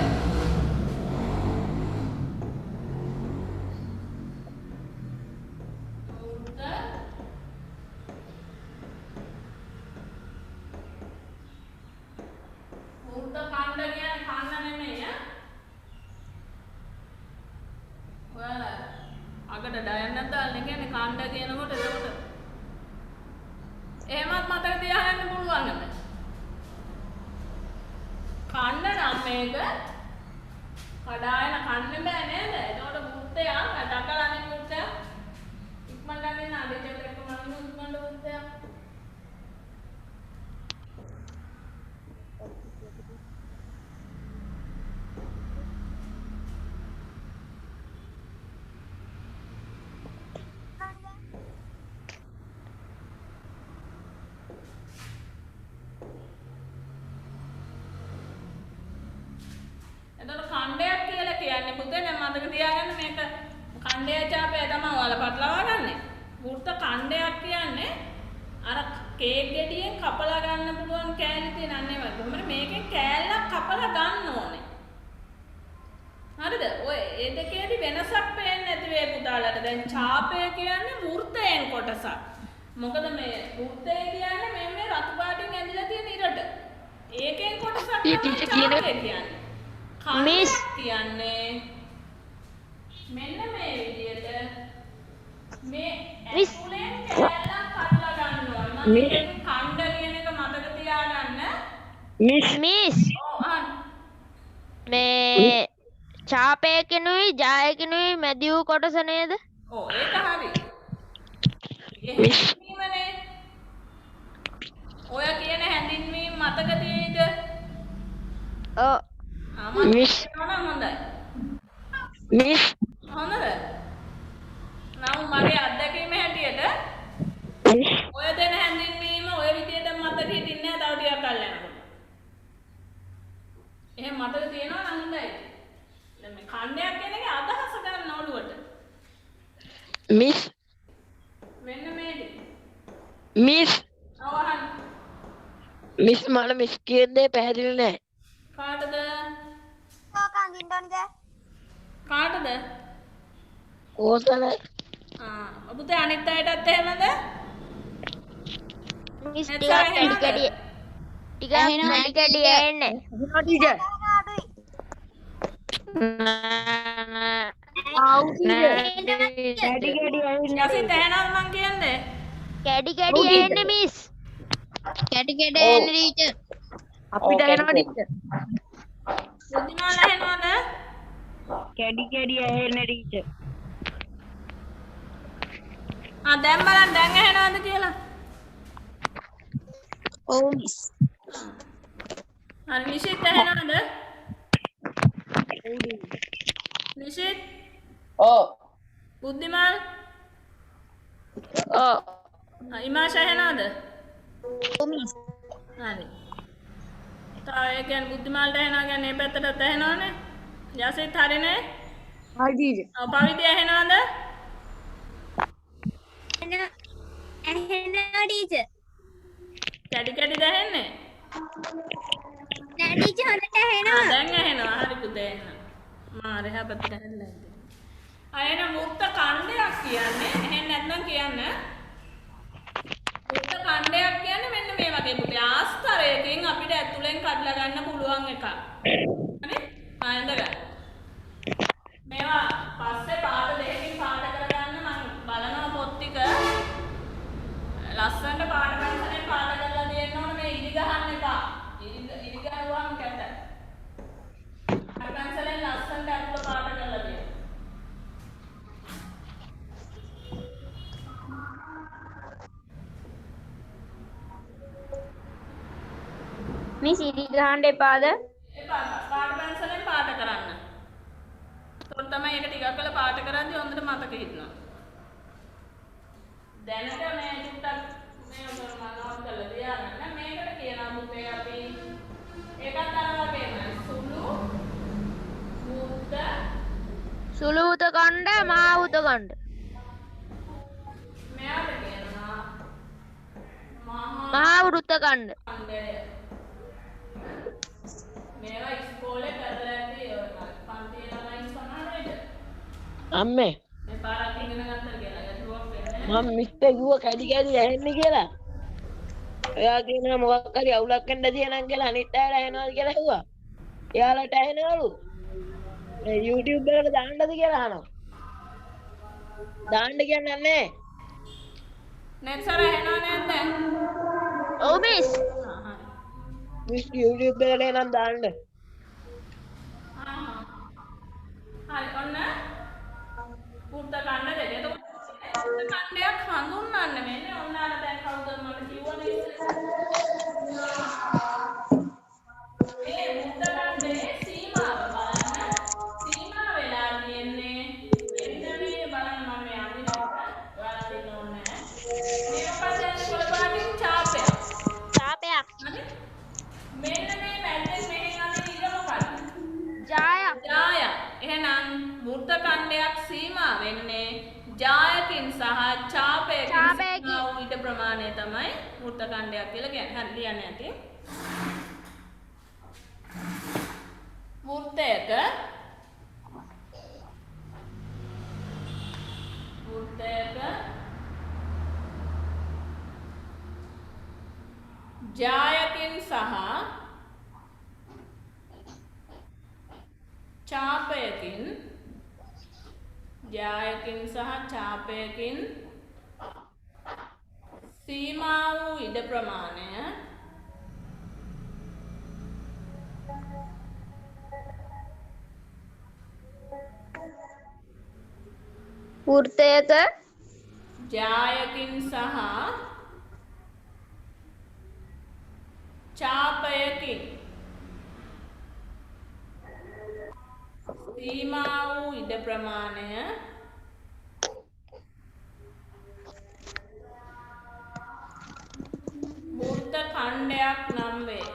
මුත්ත කාණ්ඩ කියන්නේ කාණ්ඩ නෙමෙයි ඈ. ඔයාලා අගට ඩයන්නක් දාන්න කියන්නේ කාණ්ඩ කියනකොට එතකොට එහෙමත් මතක තියාගන්න පුළුවන් නේද? කන්න නම් මේක කඩායන කන්න බෑ නේද? එතකොට වෘත්තය ඩකලානේ වෘත්තය ඉක්මනට ගන්න අදිට එක්ක මම ඉක්මනට වෘත්තය එතකොට ඛණ්ඩයක් කියලා කියන්නේ පුතේ දැන් මතක තියාගන්න මේක ඛණ්ඩය ඡාපය තමයි ඔයාලා පටලවා ගන්නෙ. වෘත්ත ඛණ්ඩයක් කියන්නේ අර කේක් ගෙඩියෙන් කපලා ගන්න පුළුවන් කෑලි තියෙන අන්නේ වගේ. කොහොමද මේකෙන් කෑල්ලක් කපලා ගන්න ඕනේ. හරිද? ඔය ඒ දෙකේදී වෙනසක් පේන්නේ නැති වේ පුතාලට. දැන් ඡාපය කියන්නේ වෘත්තයෙන් කොටසක්. මොකද මේ වෘත්තය කියන්නේ මේ රතු පාටින් ඇඳිලා තියෙන ඉරට. ඒකෙන් කොටසක් තමයි ඡාපය කියන්නේ. මිස් කියන්නේ මෙන්න මේ විදියට මේ මිස් ඇතුලෙන් කෑල්ලක් කඩලා ගන්නවා. මම කණ්ඩ කියන එක මතක තියාගන්න. මිස් ඔව් අහන්න. මේ ඡාපයකිනුයි ජායකිනුයි මැදි වූ කොටස නේද? ඔව් ඒක හරි. හැඳින්වීමනේ. ඔය කියන හැඳින්වීම මතක තියෙයිද? ඔව් මිස් හොඳයි. මිස් හොඳද? නම් මගේ අත්දැකීම හැටියට ඔය දෙන හැඳින්වීම ඔය විදියට මතක හිටින්නේ නැහැ තව ටිකක් කල් යනකොට. එහෙනම් මතක තියෙනවා නම් හොඳයි. දැන් මේ ඛණ්ඩයක් කියන එකේ අදහස ගන්න ඔළුවට. මිස් මෙන්න මේක. මිස් අවහන් මිස් මට මිස් කියන දේ පැහැදිලි නැහැ. කාටද? අඳින්නද? කාටද? ඕසල ඔබට අනිත් අයටත් එහෙමද? මිස් ටිකක් කැඩි කැඩි ටිකක් කැඩි කැඩි එන්නේ. ටීචර්. කැඩි කැඩි එන්නේ. යසිත් ඇහෙනවද මං කියන්නේ? කැඩි කැඩි එන්නේ මිස්. කැටි කැට එන්න ටීචර්. අපිට එනවා ටීචර්. බුද්ධිමාන ඇහෙනවද? කැඩි කැඩි එන්නේ ටීචර්. දැන් බලන්න දැන් ඇහෙනවද කියලා. ඔව් මිස්. හරි නිෂිත් ඇහෙනවද? නිෂිත් ඔව් බුද්ධිමාන ඔව් ඉමාෂ ඇහෙනවද? ඔව් මිස්. හරි. තව ඒ කියන්නේ බුද්ධිමාල්ට ඇහෙනවා කියන්නේ මේ පැත්තටත් ඇහෙනවනේ. යසිත් හරිනේ? හරි ටීචර්. ඔව් පවිත්‍රය ඇහෙනවද? ඇහෙනවා ටීචර්. කැඩි කැඩිද ඇහෙන්නේ? නෑ ටීචර් හොඳට ඇහෙනවා. දැන් ඇහෙනවා. හරි පුතේ එන්න. මාරේ හැපතට ඇහෙන්නේ නැද්ද? අයන මුක්ත ඛණ්ඩයක් කියන්නේ ඇහෙන්නේ නැත්නම් කියන්න. මුක්ත ඛණ්ඩයක් කියන්නේ මෙන්න මේ වගේ පුතේ ආස්තරයකින් අපිට ඇතුලෙන් කඩලා ගන්න පුළුවන් එකක්. හරි? ආයෙත් ගන්න. මේවා පස්සේ පාඩ දෙකකින් පාඩ කරගන්න මම බලනවා පොත් ටික. ලස්සනට පාඩ පැන්සලෙන් පාඩ කරලා දෙන්න ඕනේ මේ ඉලි ගහන්න එපා. ඉලි ගහුවාම කැත. පාඩ පැන්සලෙන් ලස්සනට අතුල පාඩ කරලා දෙන්න. මිස් ඉරි ගහන්න එපාද? එපා පාඩ පැන්සලෙන් පාඩ කරන්න. එතකොට තමයි ඒක ටිකක් කළා පාඩ කරද්දී හොඳට මතක හිටිනවා. දැනට මේ චුට්ටක් මේ උඩ මනෝත් කළා තියාගන්න. මේකට කියනවා පුතේ අපි ඒකත් අර වගේම සුළු උත කණ්ඩ මහා උත කණ්ඩ. මෙයාට කියනවා මහා වෘත්ත කණ්ඩ. ඛණ්ඩය. මේවා ඉස්කෝලේ කරලා ඇති පන්ති ළමයි සමහරවිට. අම්මේ මේ පාරක් ඉගෙන ගත්තා කියලා ගැටලුවක් වෙන්නේ. මම මිස්ටර් කිව්වා කැඩි කැඩි ඇහෙන්නේ කියලා. එයා කියනවා මොකක් හරි අවුලක් වෙන්න තියෙනම් කියලා අනිත් අයලා ඇහෙනවද කියලා ඇහුවා. එයාලට ඇහෙනවලු. මේ YouTube එකට දාන්නද කියලා අහනවා. දාන්න කියන්නේ නැහැ. නෙට්සර ඇහෙනව නැද්ද? ඔව් මිස්. හරි. මිස් YouTube එකට එනම් දාන්න. හරි ඔන්න පුර්ත කන්න දෙක. එතකොට පුර්ත කණ්ඩයක් හඳුන්වන්න වෙන්නේ. ඔන්න අර දැන් කවුද මම කිව්වනේ මේ පුර්ත කණ්ඩේ සීමාව බලන්න. සීමාව වෙලා තියෙන්නේ මෙන්න මේ බලන්න මම මේ අඳිනවා. ඔයාලා දෙන්න ඕනේ නැහැ. මේක පස්සේ කොළ පාටින් ඡාපයක්. ඡාපයක්. හරි? මෙන්න මේ පැත්තෙන් මෙහෙන් අඳින ඉර මොකක්ද? ජායක්. ජාය. එහෙනම් වෘත්ත ඛණ්ඩයක් සීමා වෙන්නේ ජායකින් සහ ඡාපයකින් ඡාපයකින්. සීමා වූ ඊට ප්‍රමාණය තමයි වෘත්ත ඛණ්ඩයක් කියලා කියන්නේ. හරි ලියන්න ඇති. වෘත්තයක ජායකින් සහ ඡාපයකින් සීමා වූ ඉඩ ප්‍රමාණය වෘත්තයක ජායකින් සහ ඡාපයකින් සීමා වූ ඉඩ ප්‍රමාණය වෘත්ත ඛණ්ඩයක් නම් වේ.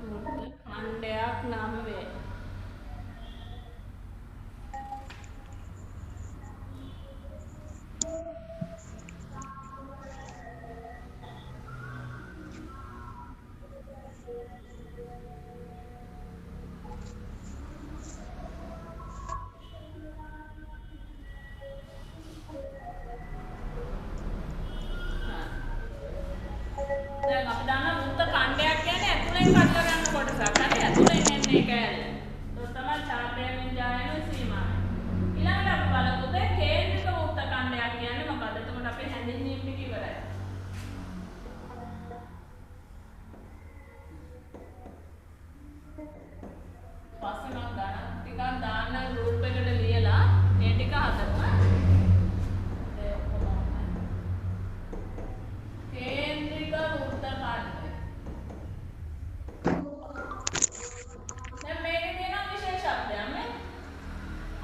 වෘත්ත ඛණ්ඩයක් නම් වේ. දැන් අපි දන්නා වෘත්ත ඛණ්ඩයක් කියන්නේ ඇතුලෙන් කඩලා ගන්න කොටසක්. හරි ඇතුලෙන් එන්නේ කෑල්ල. ඒක තමයි ඡාපයෙන් ජායන සීමාව. ඊළඟට අපි බලමු දැන් කේන්ද්‍රික වෘත්ත ඛණ්ඩයක් කියන්නේ මොකක්ද? එතකොට අපේ හැඳින්වීම ටික ඉවරයි. පස්සේ මම ටිකක් දාන්න ගෲප් එකට ලියලා මේ ටික හදමු. කේන්ද්‍රික වෘත්ත ඛණ්ඩය. දැන් මේකේ තියෙන විශේෂත්වයක් නේ.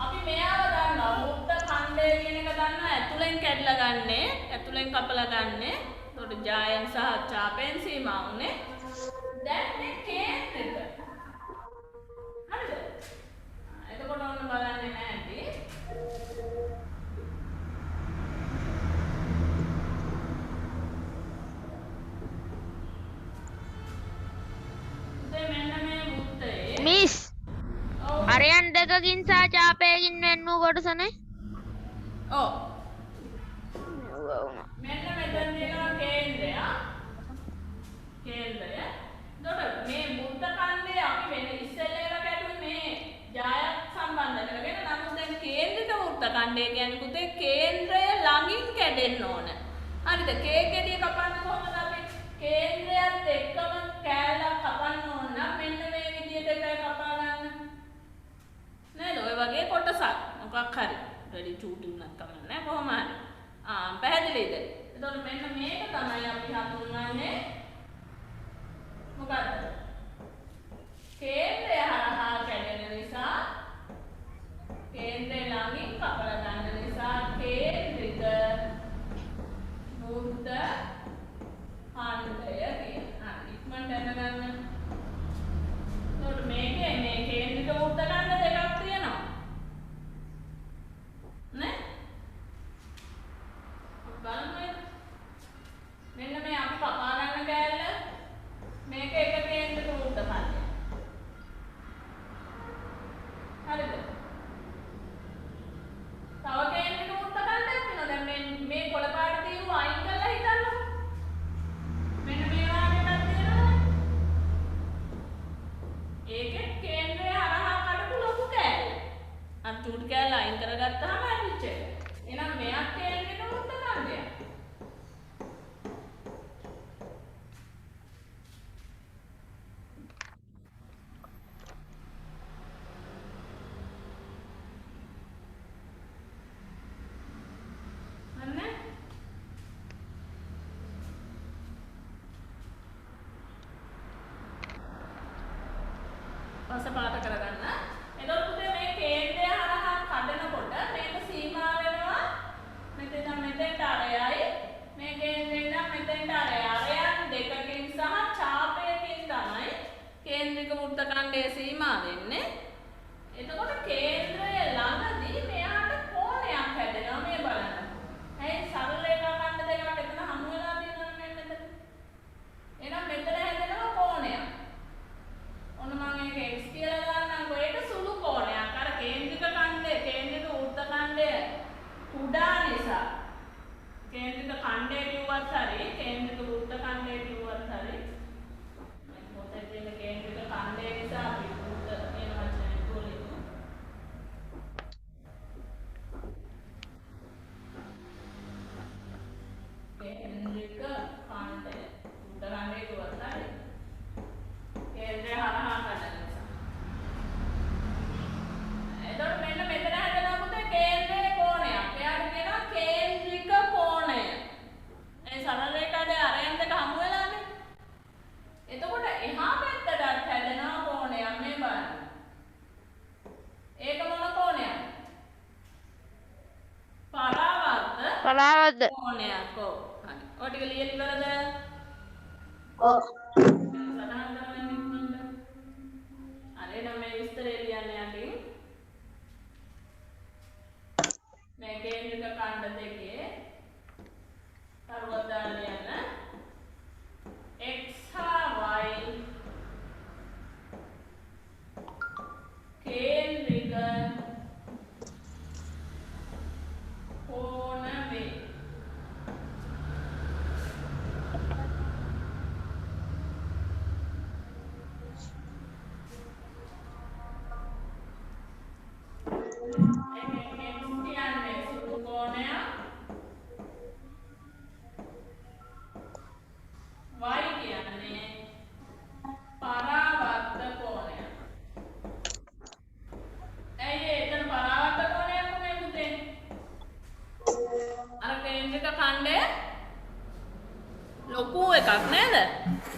අපි මෙයාව දන්නවා වෘත්ත ඛණ්ඩය කියන එක දන්නවා ඇතුලෙන් කැඩලා ගන්නෙ, ඇතුලෙන් කපලා ගන්නෙ. ඒකට ජායෙන් සහ ඡාපයෙන් සීමා වුනේ. දැන් මේ කේන්ද්‍රික. හරිද? එතකොට ඔන්න බලන්නේ නැහැටි. මිස් ඔව්. අරයන් දෙකකින් සහ ඡාපයකින් වෙන් වූ කොටසනේ. ඔව්. මෙන්න මෙතන තියෙනවා කේන්ද්‍රය. කේන්ද්‍රය. එතකොට මේ වෘත්ත ඛණ්ඩය අපි වෙන ඉස්සෙල්ලා කැඩුවේ මේ ජායක් සම්බන්ධ කරගෙන. නමුත් දැන් කේන්ද්‍රික වෘත්ත ඛණ්ඩය කියන්නේ පුතේ කේන්ද්‍රය ළඟින් කැඩෙන්න ඕන. හරිද? කේකෙඩිය කපන්න කොහොමද අපි? කේන්ද්‍රයත් එක්කම කෑල්ලක් කපන්න ඕන නම් මෙන්න මේ විදිහට එකයි කපා ගන්න. නේද? ඔය වගේ කොටසක් මොකක් හරි වැඩි චූටි උනක් කමන්නේ කොහොම හරි. පැහැදිලිද? එතකොට මෙන්න මේක තමයි අපි හඳුන්වන්නේ මොකද්ද? කේන්ද්‍රය හරහා කැඩෙන නිසා කේන්ද්‍රය ළඟින් කපලා ගන්න නිසා කේන්ද්‍රික වෘත්ත ඛණ්ඩය කියනවා. ඉක්මනට දැනගන්න. එතකොට මේකේ මේ කේන්ද්‍රික වෘත්ත ඛණ්ඩ දෙකක් තියෙනවා. නේ? බලන්න. මෙන්න මේ අපි කපා ගන්න කෑල්ල මේක එක කේන්ද්‍රික වෘත්ත ඛණ්ඩයක්. හරිද? තව කේන්ද්‍රික වෘත්ත ඛණ්ඩයක් තියෙනවා. දැන් මේ කොළ පාට తీරු අයින් කරලා හිතන්නකො. මෙන්න මේ වාගේක් තියෙනවා. ඒකේ කේන්ද්‍රය හරහා කඩපු ලොකු කෑල්ල. අර චූටි කෑල්ල අයින් කරගත්තාම හරිච්ච එක. එහෙනම් මෙයක් කේන්ද්‍රික වෘත්ත ඛණ්ඩයක්. පලාවද්ද කෝණයක්. ඔව්. හරි. ඔය ටික ලියලා ඉවරද? ඔව්. සටහන් කරන්න ඉන්නවද? හරි එහෙනම් මේ විස්තරය ලියන්න යටින්. මේ කේන්ද්‍රික ඛණ්ඩ දෙකේ තරුවක් දාන්න යන්න. x හා y කේන්ද්‍රික කෝණ වේ. කියන්නේ සුළු කෝණයක් y කියන්නේ පරාවර්ත කෝණයක්. ඇයි එතන පරාවර්ත කෝණයක් උනේ පුතේ? අර කේන්ද්‍රික ඛණ්ඩය ලොකු එකක් නේද?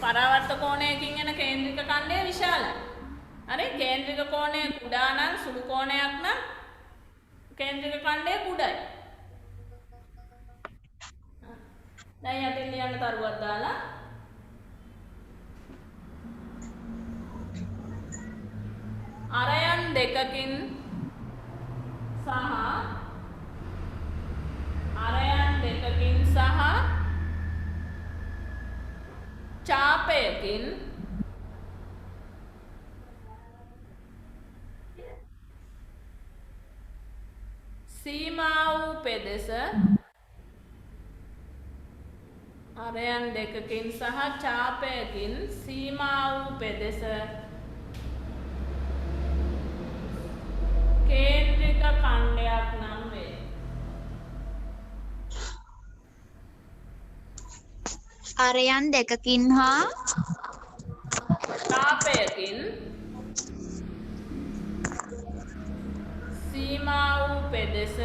පරාවර්ත කෝණයකින් එන කේන්ද්‍රික ඛණ්ඩය විශාලයි. හරි කේන්ද්‍රික කෝණය කුඩා නම් සුළු කෝණයක් නම් කේන්ද්‍රික ඛණ්ඩය කුඩයි. දැන් යටින් ලියන්න තරුවක් දාලා අරයන් දෙකකින් සහ චාපයකින් සීමා වූ පෙදෙස අරයන් දෙකකින් සහ චාපයකින් සීමා වූ පෙදෙස කේන්ද්‍රික ඛණ්ඩයක් නම් වේ. අරයන් දෙකකින් හා චාපයකින් සීමා වූ පෙදෙස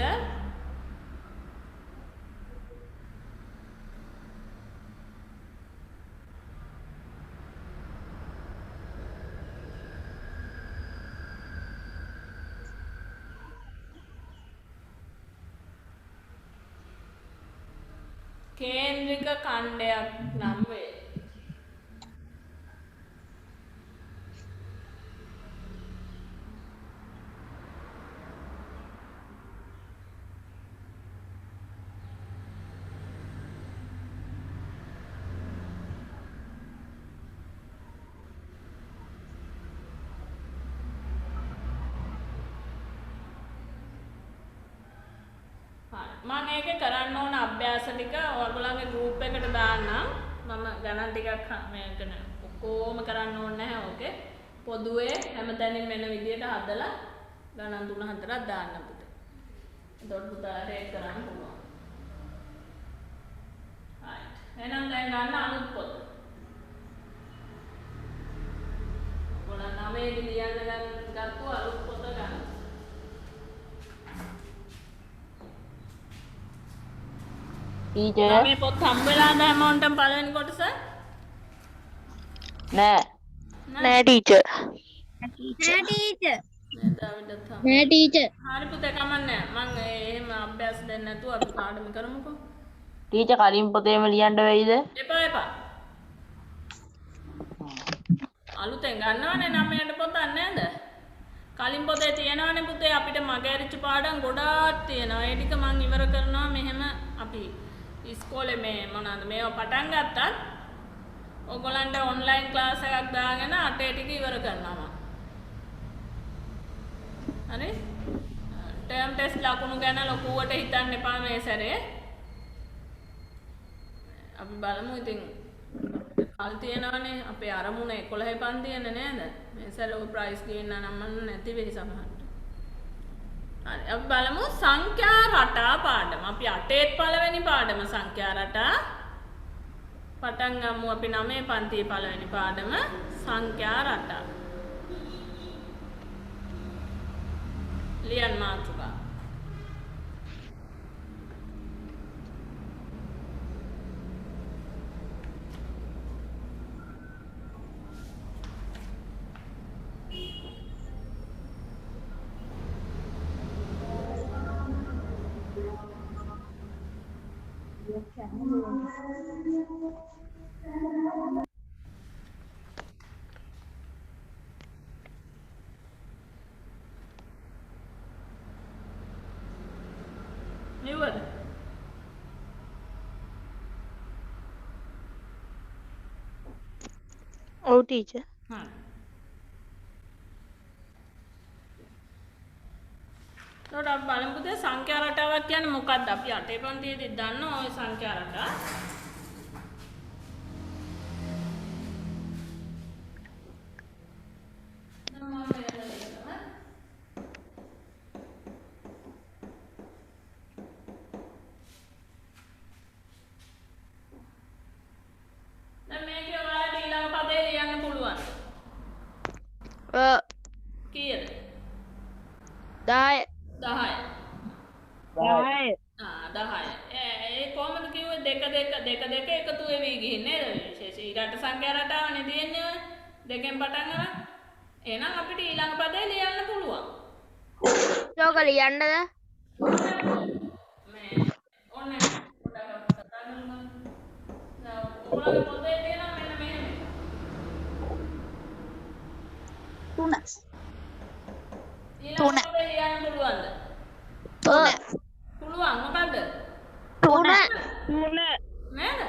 කේන්ද්‍රික ඛණ්ඩයක් නම් වේ. මම ඒකේ කරන්න ඕන අභ්‍යාස ටික ඔයගොල්ලන්ගේ ගෲප් එකට දාන්නම්. මම ගණන් ටිකක් මේකන ඔක්කොම කරන්න ඕනේ නැහැ ඕකේ. පොදුවේ හැමතැනින් වෙන විදියට හදලා ගණන් 3-4ක් දාන්න පුතේ. එතකොට පුතාට ඒක කරන්න පුළුවන්. right. එහෙනම් දැන් ගන්න අලුත් පොත. ඔයගොල්ලන් 9 දී ලියන්න ගත්තු අලුත් පොත ගන්න. ටීචර් මේ පොත් හම්බෙලාද හැමෝටම පළවෙනි කොටස? නෑ ටීචර්. නෑ ටීචර්. හරි පුතේ කමන්නේ. මම එහෙම අභ්‍යාස දෙන්න නැතුව අපි පාඩම කරමුකෝ. ටීචර් කලින් පොතේම ලියන්න වෙයිද? එපා. අලුතෙන් ගන්නවනේ 9ට පොතක් නේද? කලින් පොතේ තියෙනවනේ පුතේ අපිට මගහැරිච්ච පාඩම් ගොඩාක් තියෙනවා. ඒ ටික මම ඉවර කරනවා මෙහෙම අපි ඉස්කෝලේ මේ මොනවාද මේවා පටන් ගත්තත් ඔයගොල්ලන්ට ඔන්ලයින් ක්ලාස් එකක් දාගෙන අටේ ටික ඉවර කරනවා. හරි? ටර්ම් ටෙස්ට් ලකුණු ගැන ලොකුවට හිතන්න එපා මේ සැරේ. අපි බලමු ඉතින් කල් තියනවනේ අපේ අරමුණ 11 පන්තියන නේද? මේ සැරේ ඔය ප්‍රයිස් ගේන්න නම් නැති වෙයි සමහරට. හරි අපි බලමු සංඛ්‍යා රටා පාඩම. අපි 8ත් පළවෙනි පාඩම සංඛ්‍යා රටා. පටන් ගමු අපි 9 පන්තියේ පළවෙනි පාඩම සංඛ්‍යා රටා. ලියන්න මාතෘකා. නිවද? ඔව් ටීචර්. හරි. එතකොට අපි බලමු පුතේ සංඛ්‍යා රටාවක් කියන්නේ මොකක්ද? අපි අටේ පන්තියේදී දන්නවා ওই සංඛ්‍යා රටා. දැන් මේකේ ඔයාලට ඊළඟ පදේ ලියන්න පුළුවන්. කීයද? 10. 10. 10. ආ 10. ඒ කොහොමද කිව්වේ දෙක එකතු වෙවි ගිහින් නේද? විශේෂ ඊළඟ සංඛ්‍යා රටාවනේ තියෙන්නේ ඔය. දෙකෙන් පටන් අරන්. එහෙනම් අපිට ඊළඟ පදේ ලියන්න පුළුවන්. ඒක ලියන්නද? මේ ඔන්න පොඩක් කතා කරමු. දැන් ඔයාලගේ පොතේ තියෙනවා මෙන්න මෙහෙම. 3. ඊළඟ පදේ ලියන්න පුළුවන්ද? 3. පුළුවන් මොකද්ද? 3. නේද?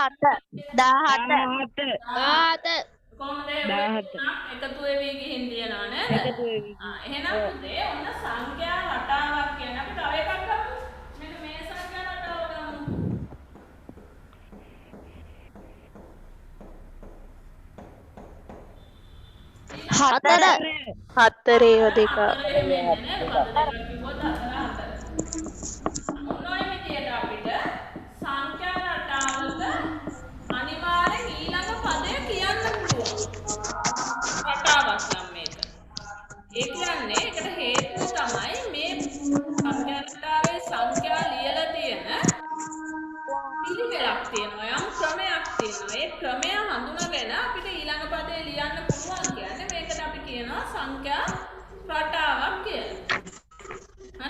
අපි දාමු 17. කොහොමද එකතු වෙවි ගිහින් තියනවා නේද? එහෙනම් පුතේ ඔන්න සංඛ්‍යා රටාවක් කියන අපි තව එකක් ගමු. මෙන්න මේ සංඛ්‍යා රටාව ගමු. හතරේ දෙක. ඔන්න ඔය විදියට අපිට සංඛ්‍යා රටාවක අනිවාර්යෙන් ඊළඟ පදය කියන්න පුළුවන්. රටාවක් නම් මේක. ඒ කියන්නේ ඒකට හේතුව තමයි මේ සංඛ්‍යා රටාවේ සංඛ්‍යා ලියලා තියෙන පිළිවෙලක් තියෙනවා. යම් ක්‍රමයක් තියෙනවා. ඒ ක්‍රමය හඳුනගෙන අපිට ඊළඟ පදේ ලියන්න පුළුවන් කියන්නේ මේකට අපි කියනවා සංඛ්‍යා රටාවක් කියලා.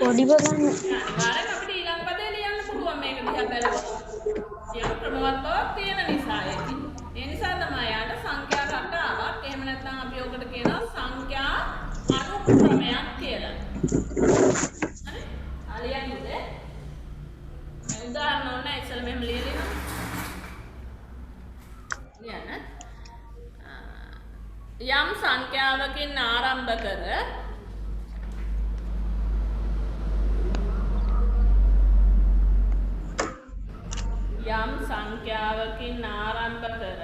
පොඩි බලන්න. අනිවාර්යෙන් අපිට ඊළඟ පදේ ලියන්න පුළුවන් මේක දිහා බැලුවොත්. යම් ක්‍රමවත් බවක් තියෙන නිසා ඒක. ඒ නිසා තමයි යාට සංඛ්‍යා රටාවක් එහෙම නැත්නම් අපි ඔකට කියනවා සංඛ්‍යා අනුක්‍රමයක් කියලා. හරි? අලියන්නේ උදාහරණ ඕන ඉස්සෙල්ලා මෙහෙම ලියලිනවා. ලියන්න. යම් සංඛ්‍යාවකින් ආරම්භ කර යම් සංඛ්‍යාවකින් ආරම්භ කර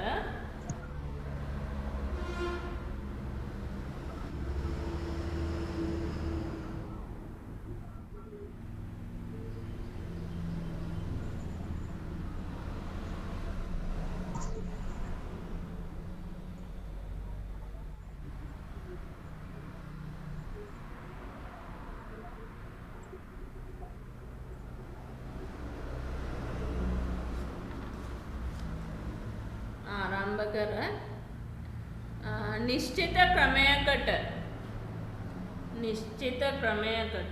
නිශ්චිත ක්‍රමයකට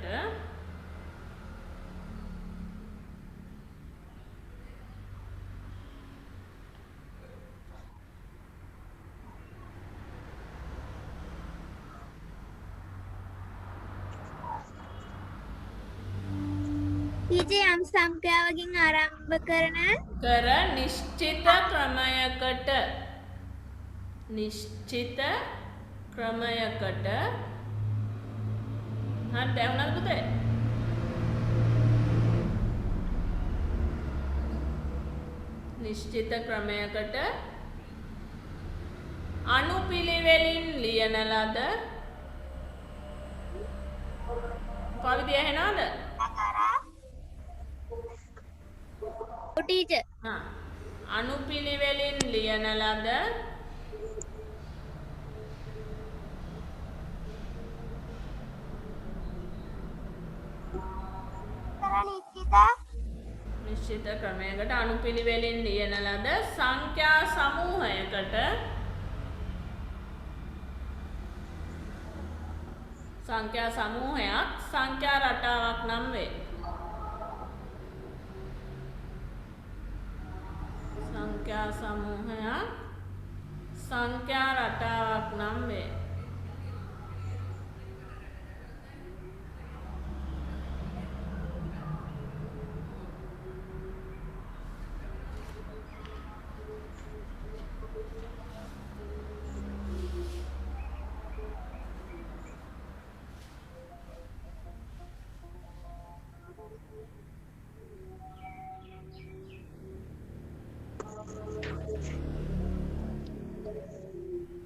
ඊජේ යම් සංඛ්‍යාවකින් ආරම්භ කරන නිශ්චිත ක්‍රමයකට හරි දැනුණාද පුතේ? නිශ්චිත ක්‍රමයකට අනුපිළිවෙලින් ලියන ලද කවිදය ඇහෙනවද? ටීචර් අනුපිළිවෙලින් ලියන ලද නිශ්චිත ක්‍රමයකට අනුපිළිවෙලින් ලියන ලද සංඛ්‍යා සමූහයකට සංඛ්‍යා සමූහයක් සංඛ්‍යා රටාවක් නම් වේ. සංඛ්‍යා සමූහයක් සංඛ්‍යා රටාවක් නම් වේ.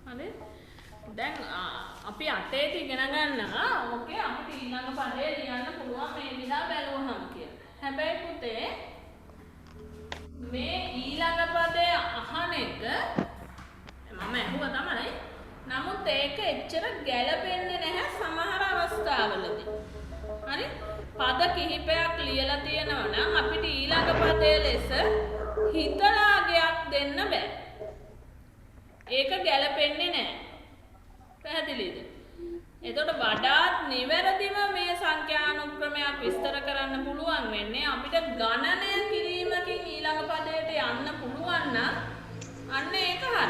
හරි. දැන් අපි අටේදී ඉගෙන ගන්නවා ඕකේ අපිට ඊළඟ පදේ ලියන්න පුළුවන් මේ විදිහා බැලුවහම කියලා. හැබැයි පුතේ මේ ඊළඟ පදේ අහන එක මම අහුවා තමයි. නමුත් ඒක එච්චර ගැළපෙන්නේ නැහැ සමහර අවස්ථාවලදී. හරි? පද කිහිපයක් ලියලා තියෙනවා නම් අපිට ඊළඟ පදයේ ලෙස හිතලාගයක් දෙන්න බෑ. ඒක ගැලපෙන්නේ නැහැ. පැහැදිලිද? එතකොට වඩාත් නිවැරදිව මේ සංඛ්‍යානුක්‍රමයක් විස්තර කරන්න පුළුවන් වෙන්නේ අපිට ගණනය කිරීමකින් ඊළඟ පදයට යන්න පුළුවන් නම් අන්න ඒක හරි.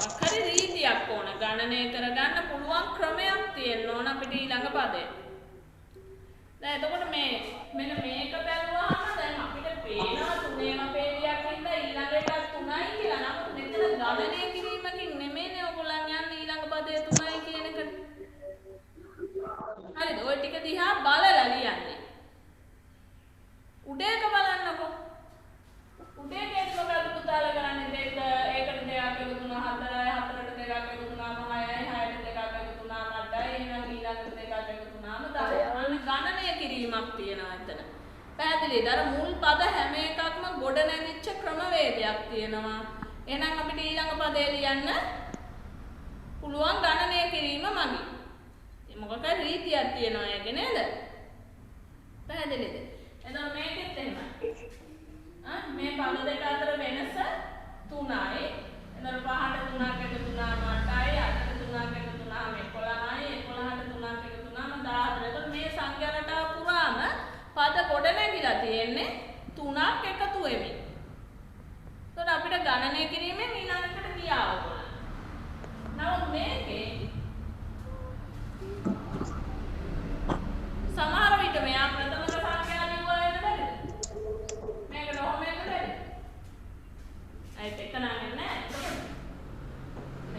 අකරි රීතියක් ඕන. ගණනය කරගන්න පුළුවන් ක්‍රමයක් තියෙන්න ඕන අපිට ඊළඟ පදයට. දැන් එතකොට මෙන්න මේක බැලුවාම දැන් අපිට පේනවා තුනේම පේලියක් ඉඳලා ඊළඟ එකක් 3යි කියලා. නමුත් මෙතන ගණනය කිරීමකින් නෙමෙයිනේ ඔයගොල්ලන් යන්නේ ඊළඟ පදයේ 3යි කියන එකට. හරිද? ওই ටික දිහා බලලා ලියන්නේ. උඩේක බලන්නකෝ. උඩේ මේක මොකද පුතාලා කරන්නේ? දෙක ඒකට දෙකක් එකතු වුණා 4යි 4ට දෙකක් එකතු වුණාම 6යි 6ට දෙකක් එකතු වුණාම 8යි එහෙනම් ඊළඟට දෙකක් එකතු වුණාම 10යි. ගණනය කිරීමක් තියෙනවා එතන. පැහැදිලිද? අර මුල් පද හැම එකක්ම ගොඩ නැගිච්ච ක්‍රමවේදයක් තියෙනවා. එහෙනම් අපිට ඊළඟ පදේ ලියන්න පුළුවන් ගණනය කිරීම මගින්. මොකක්ද රීතියක් තියෙනවා ඒකේ නේද? පැහැදිලිද? එතකොට මේකෙත් එහෙමයි. මේ පද දෙක අතර වෙනස 3යි. එතකොට 5ට 3ක් එකතු වුණාම 8යි, 8ට 3ක් එකතු වුණාම 11යි, 11ට 3ක් එකතු වුණාම 14. එතකොට මේ සංඛ්‍යා රටාව පුරාම පද ගොඩ නැගිලා තියෙන්නේ 3ක් එකතු වෙමින්. එතකොට අපිට ගණනය කිරීමෙන් ඊළඟට ගියා ඔයගොල්ලෝ. නමුත් මේකේ සමහර විට මෙයා ප්‍රථම සංඛ්‍යා ලියුවා වෙන්න බැරිද? මේකට ඔහොම එන්න බැරිද? ඒක එක නෑ නෑ.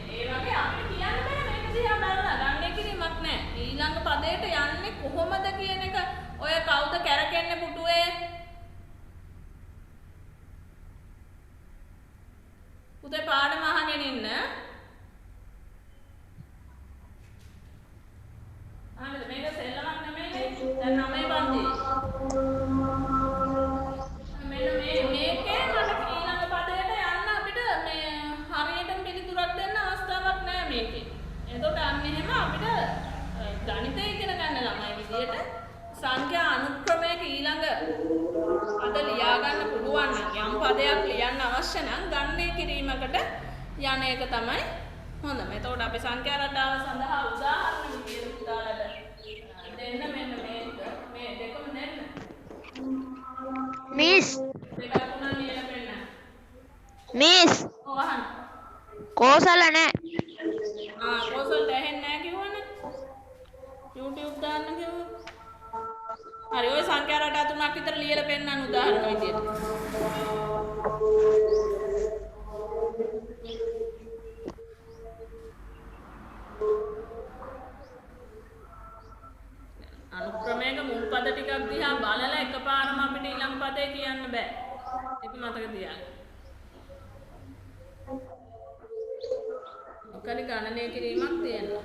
ඒ වගේ අපිට කියන්න බෑ මේක දිහා බලලා ගණනය කිරීමක් නෑ. ඊළඟ පදයට යන්නේ කොහොමද කියන එක ඔය කවුද කැරකෙන්නේ පුටුවේ? පුතේ පාඩම අහගෙන ඉන්න. ආනද මේක සෙල්ලමක් නෙමෙයිනේ. දැන් 9 පන්ති. මෙන්න මේකේ මට ඊළඟ පදයට යන්න අපිට මේ හරියටම පිළිතුරක් දෙන්න අවස්ථාවක් නෑ මේකේ. එතකොට අන්න එහෙම අපිට ගණිතය ඉගෙන ගන්න ළමයි විදියට සංඛ්‍යා අනුක්‍රමයක ඊළඟ පද ලියා ගන්න පුළුවන් නම් යම් පදයක් ලියන්න අවශ්‍ය නම් ගණනය කිරීමකට යන එක තමයි හොඳම. එතකොට අපි සංඛ්‍යා රටාව සඳහා උදාහරණ විදියට උදාලට දෙන්න මෙන්න මේ දෙකම දෙන්න. මිස් දෙකක් තුනක් ලියලා පෙන්නන්න. මිස් ඔව් අහන්න. කෝසල නෑ. කෝසල්ට ඇහෙන්නේ නැහැ කිව්වනේ. YouTube දාන්න කිව්වා. හරි ඔය සංඛ්‍යා රටා තුනක් විතර ලියලා පෙන්නන්න උදාහරණ විදියට. අනුක්‍රමයක මුල් පද ටිකක් දිහා බලලා එකපාරම අපිට ඊළඟ පදේ කියන්න බෑ. ඒක මතක තියාගන්න. ඔකරි ගණනය කිරීමක් තියෙනවා.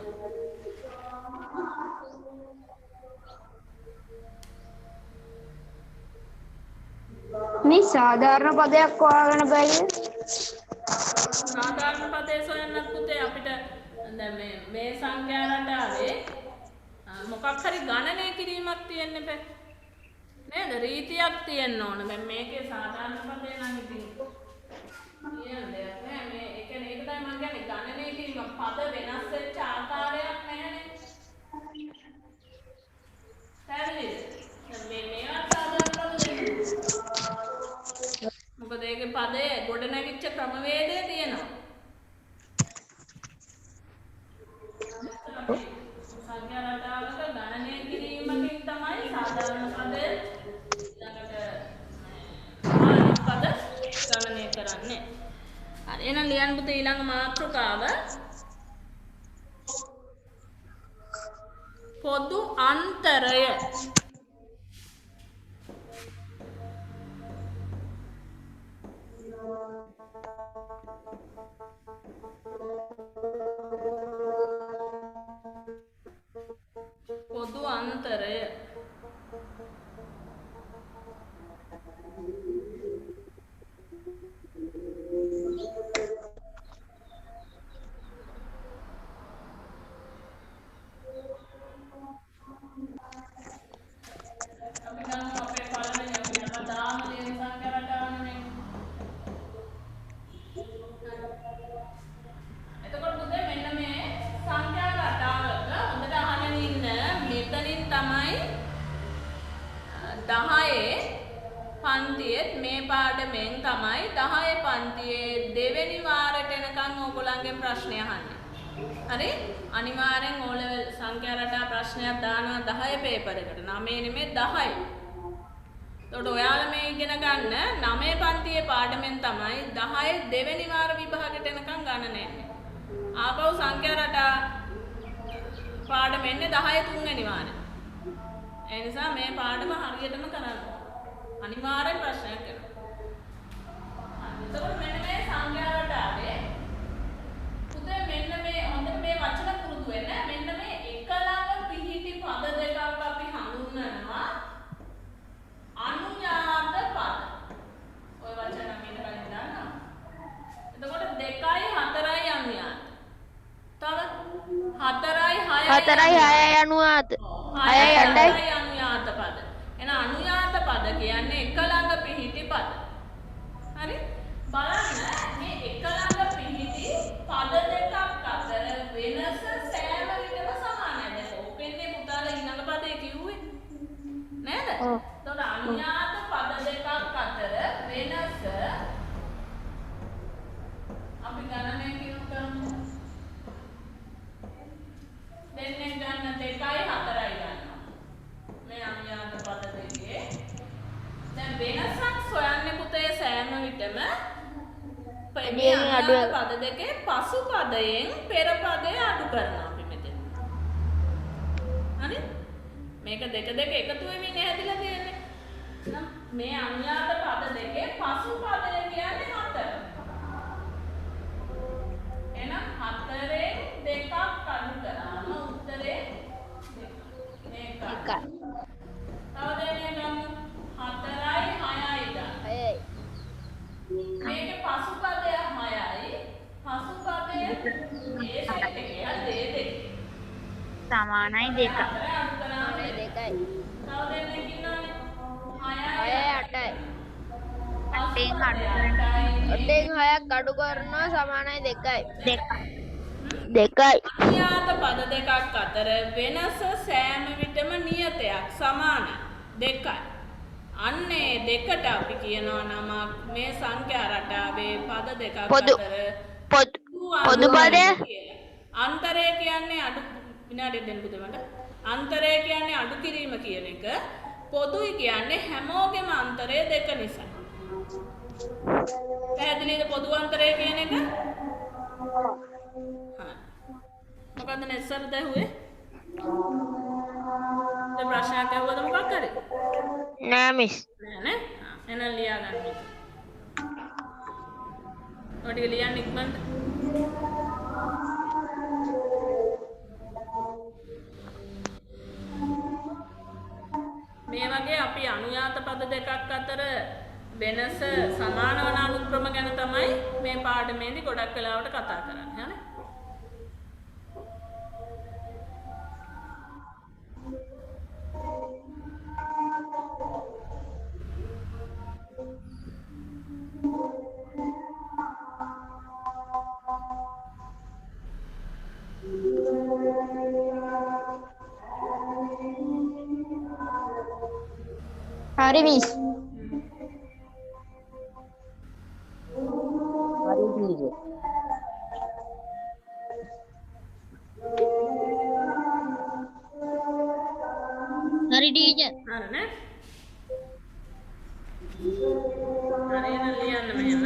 මේ සාධාරණ පදයක් හොයාගන්න බැරිද? සාධාරණ පදේ සොයන්නත් පුතේ අපිට දැන් මේ සංඛ්‍යා රටාවේ මොකක් හරි ගණනය කිරීමක් තියෙන්න බෑ. නේද? රීතියක් තියෙන්න ඕන. දැන් මේකේ සාධාරණ පදේ නම් ඉතින් කියන්න දෙයක් නෑ. මේ ඒක තමයි මම කියන්නේ ගණනය කිරීම පද වෙනස් වෙච්ච ආකාරයක් නැහැනේ. ක්‍රමවේදය තියෙනවා. සංඛ්‍යා රටාවක ගණනය කිරීමකින් තමයි සාධාරණ පද ඊළඟට අනිත් පද ගණනය කරන්නේ. හරි එහෙනම් ලියන්න පුතේ ඊළඟ මාතෘකාව පොදු අන්තරය. පොදු අන්තරය අපි ගමු අපේ පළවෙනි අපි හැමදාම ලියන සංඛ්‍යා රටාවනේ. එතකොට පුතේ මෙන්න මේ සංඛ්‍යා රටාවක හොඳට අහගෙන ඉන්න මෙතනින් තමයි 10 පන්තියේ මේ පාඩමෙන් තමයි 10 පන්තියේ දෙවෙනි වාරයට එනකන් ඕගොල්ලන්ගෙන් ප්‍රශ්න අහන්නේ. හරි? අනිවාර්යෙන් O level සංඛ්‍යා රටා ප්‍රශ්නයක් දානවා 10 පේපර් එකට. 9 නෙමෙයි 10යි. එතකොට ඔයාලා මේ ඉගෙන ගන්න 9 පන්තියේ පාඩමෙන් තමයි 10 දෙවෙනි වාර විභාගයට එනකන් ගණන එන්නේ. ආපහු සංඛ්‍යා රටා පාඩම එන්නේ 10 තුන්වෙනි වාරේ. ඒ නිසා මේ පාඩම හරියටම කරන්න. අනිවාර්යෙන් ප්‍රශ්නයක් එනවා. එතකොට මෙන්න මේ සංඛ්‍යා රටාවේ පුතේ මෙන්න මේ හොඳට මේ වචන පුරුදු වෙන්න. මෙන්න මේ එක ළඟ පිහිටි පද දෙකක් අපි හඳුන්වනවා අනුයාත පද. ඔය වචන මීට කලින් දානවා. එතකොට 2යි 4යි අනුයාත. තව 4යි 6යි අනුයාත 6යි අනුයාත පද. එන අනුයාත පද කියන්නේ එක ළඟ පිහිටි පද. හරි? බලන්න මේ එක ළඟ පිහිටි පද දෙකක් අතර වෙනස සෑම විටම සමානයි. දැන් ඕකෙන්නේ පුතාලා ඊළඟ පදේ කිව්වේ නේද? එතකොට අනුයාත පද දෙකක් අතර වෙනස අපි ගණනය කරමු. දෙන්නේ ගන්න 2යි 4යි ගන්නවා. මේ අනුයාත පද දෙකේ දැන් වෙනසක් සොයන්නේ පුතේ සෑම විටම මේ අනුයාත පද දෙකේ පසු පදයෙන් පෙර පදය අඩු කරනවා අපි මෙතන. හරි? මේක දෙක එකතු වෙමින් හැදිලා තියෙන්නේ. නම් මේ අනුයාත පද දෙකේ පසු පදය කියන්නේ 4. එහෙනම් 4ෙන් දෙකක් අඩු කරාම උත්තරේ 2යි. තව දෙන්නේ ගමු 4යි 6යි ගන්න. 6යි. මේකේ පසු පදය 6යි. පසු පදය ඒ සෙට් එකේ දෙක. සමානයි 2යි. 4 අඩු කරාම 2යි. තව දෙන්නේ ඉන්නවනේ 6යි 8යි. 8ෙන් අඩු 8යි. 6ක් අඩු කරනවා සමානයි 2යි. 2යි. අනුයාත පද දෙකක් අතර වෙනස සෑම විටම නියතයක් සමානයි 2යි. අන්නේ දෙකට අපි කියනවා නමක් මේ සංඛ්‍යා රටාවේ පද දෙකක් පොදු පදය අන්තරය කියන්නේ අඩු විනාඩියක් දෙන්න පුතේ මට. අන්තරය කියන්නේ අඩු කිරීම කියන එක. පොදුයි කියන්නේ හැමෝගෙම අන්තරය 2 නිසා. පැහැදිලිද පොදු අන්තරය කියන එක? මොකද්ද නැස්සර දැහුවේ? දැන් ප්‍රශ්නයක් අහුවද මොකක් කරේ? නෑ මිස්. නෑ නේ? එහෙනම් ලියා ගන්න. ඔය ටික ලියන්න ඉක්මනට. මේ වගේ අපි අනුයාත පද දෙකක් අතර වෙනස සමාන වන අනුක්‍රම ගැන තමයි මේ පාඩමේදී ගොඩක් වෙලාවට කතා කරන්නේ. හරි? හරි මිස්. හරි දීගේ හරි ටීචර්. හරි නේ? හරි එහෙනම් ලියන්න මෙහෙම.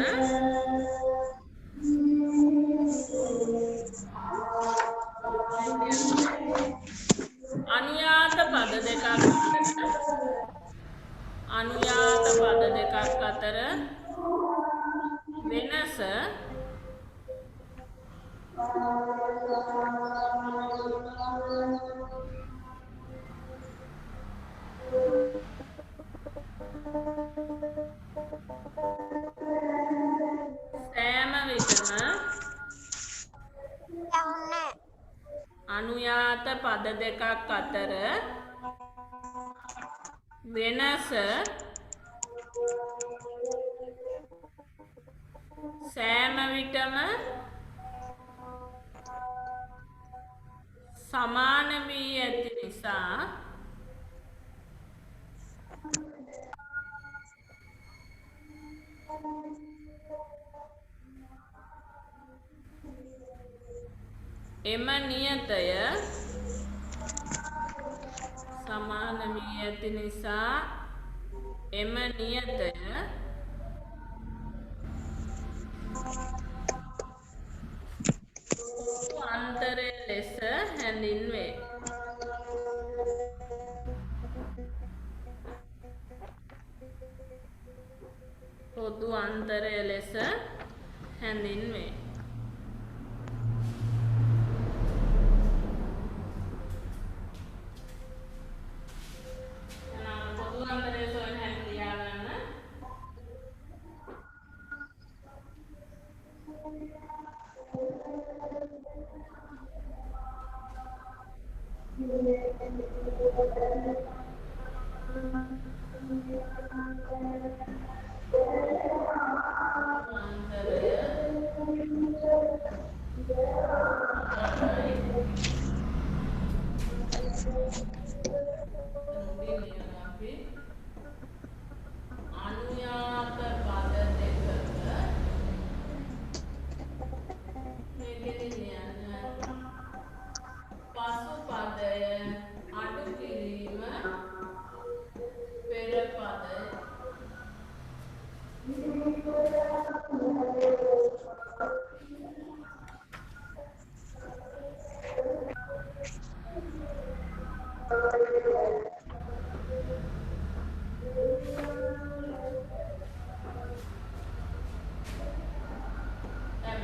අනුයාත පද දෙකක් අතර වෙනස සෑම විටම අනුයාත පද දෙකක් අතර වෙනස සෑම විටම සමාන වී ඇති නිසා එම නියතය සමාන වී ඇති නිසා එම නියතය අන්තරය ලෙස හැඳින්වේ. පොදු අන්තරය ලෙස හැඳින්වේ. පොදු අන්තරය සොයන හැටි ලියාගන්න. අනුයාත පද දෙකක මේකෙදි ලියන්න පසු පදය අඩු කිරීම පෙර පදය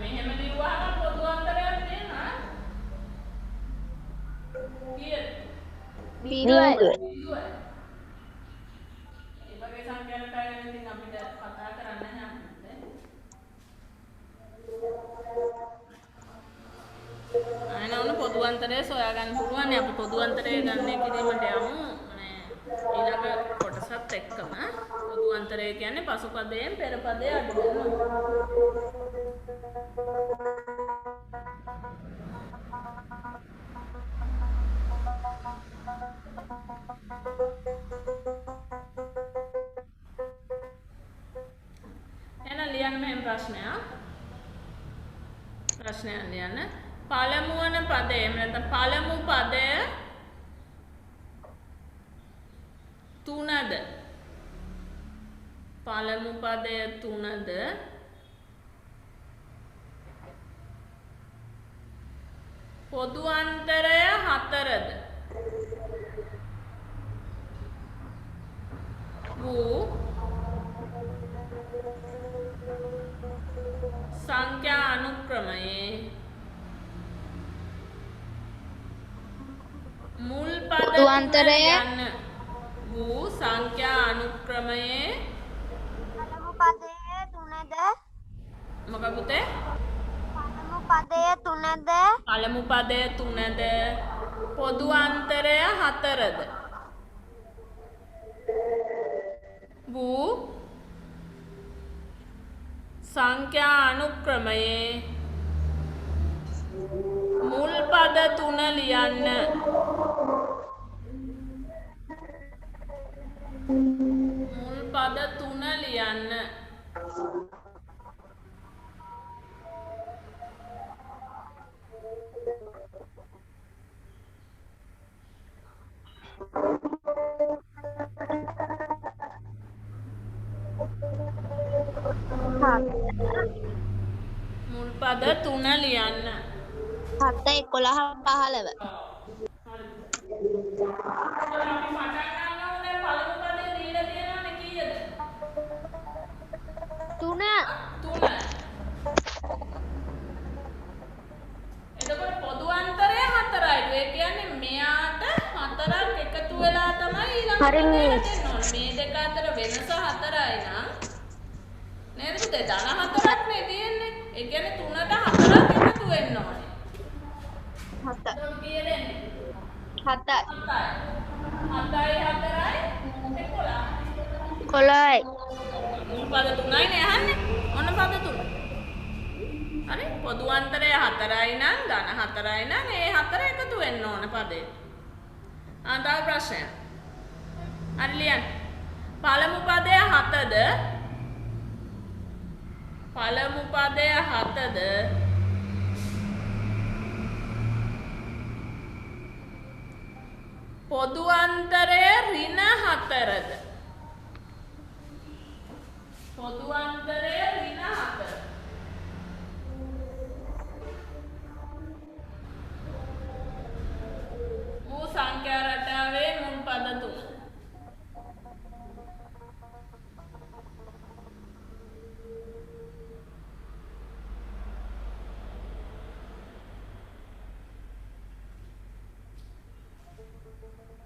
මෙහෙම ලිව්වහම පොදු අන්තරයක් තියෙනවා. කීයද? පිරුවයි. ඒ වගේ සංඛ්‍යාවක් ගැන ඉතින් අපිට කතා කරන්න නැහැ. අයනවන පොදු අන්තරය සොයා ගන්න පුළුවන්. අපි පොදු අන්තරය ගන්න කිරීමට යමු. ඊළඟ කොටසත් එක්කම පොදු අන්තරය කියන්නේ පසු පදයෙන් පෙර පදය අඩු කරනවා. එහෙනම් ලියන්න මෙහෙම ප්‍රශ්නයක් ලියන්න. පළමු වන පදය එහෙම නැත්නම් පළමු පදය 3ද පළමු පදය 3ද පොදු අන්තරය 4ද වූ සංඛ්‍යා අනුක්‍රමයේ මුල් පද පොදු අන්තරය වූ සංඛ්‍යා අනුක්‍රමයේ පළමු පදයේ 3ද මොකක්ද පුතේ? පළමු පදයේ 3ද පළමු පදය 3ද පොදු අන්තරය 4ද වූ සංඛ්‍යා අනුක්‍රමයේ මුල් පද 3 ලියන්න. මුල් පද 3 ලියන්න. පද 3 ලියන්න. 7 11 15. අපි පටන් ගන්නවා දැන් පළමු පදේ දීලා තියෙනවනේ කීයද? 3 3. එතකොට පොදු අන්තරය 4යි. ඒ කියන්නේ මෙයාට 4ක් එකතු වෙලා තමයි ඊළඟ හරි පදේ මිස්. හැදෙන්න ඕනේ. මේ දෙක අතර වෙනස 4යි නම් නේද පුතේ? ධන 4ක් නේ තියෙන්නේ. ඒ කියන්නේ 3ට 4ක් එකතු වෙන්න ඕනේ. 7 එතකොට කීයද එන්නේ? 7යි 7යි 4යි 11. 11යි. පද 3යි නේ අහන්නේ. ඔන්න පද 3. හරි පොදු අන්තරය 4යි නම් ධන 4යි නම් ඒ 4 එකතු වෙන්න ඕන පදේ. තව ප්‍රශ්නයක්. හරි ලියන්න. පළමු පදය 7ද පළමු පදය 7ද පොදු අන්තරය ඍණ 4ද පොදු අන්තරය ඍණ 4. වූ සංඛ්‍යා රටාවේ මුල් පද 3.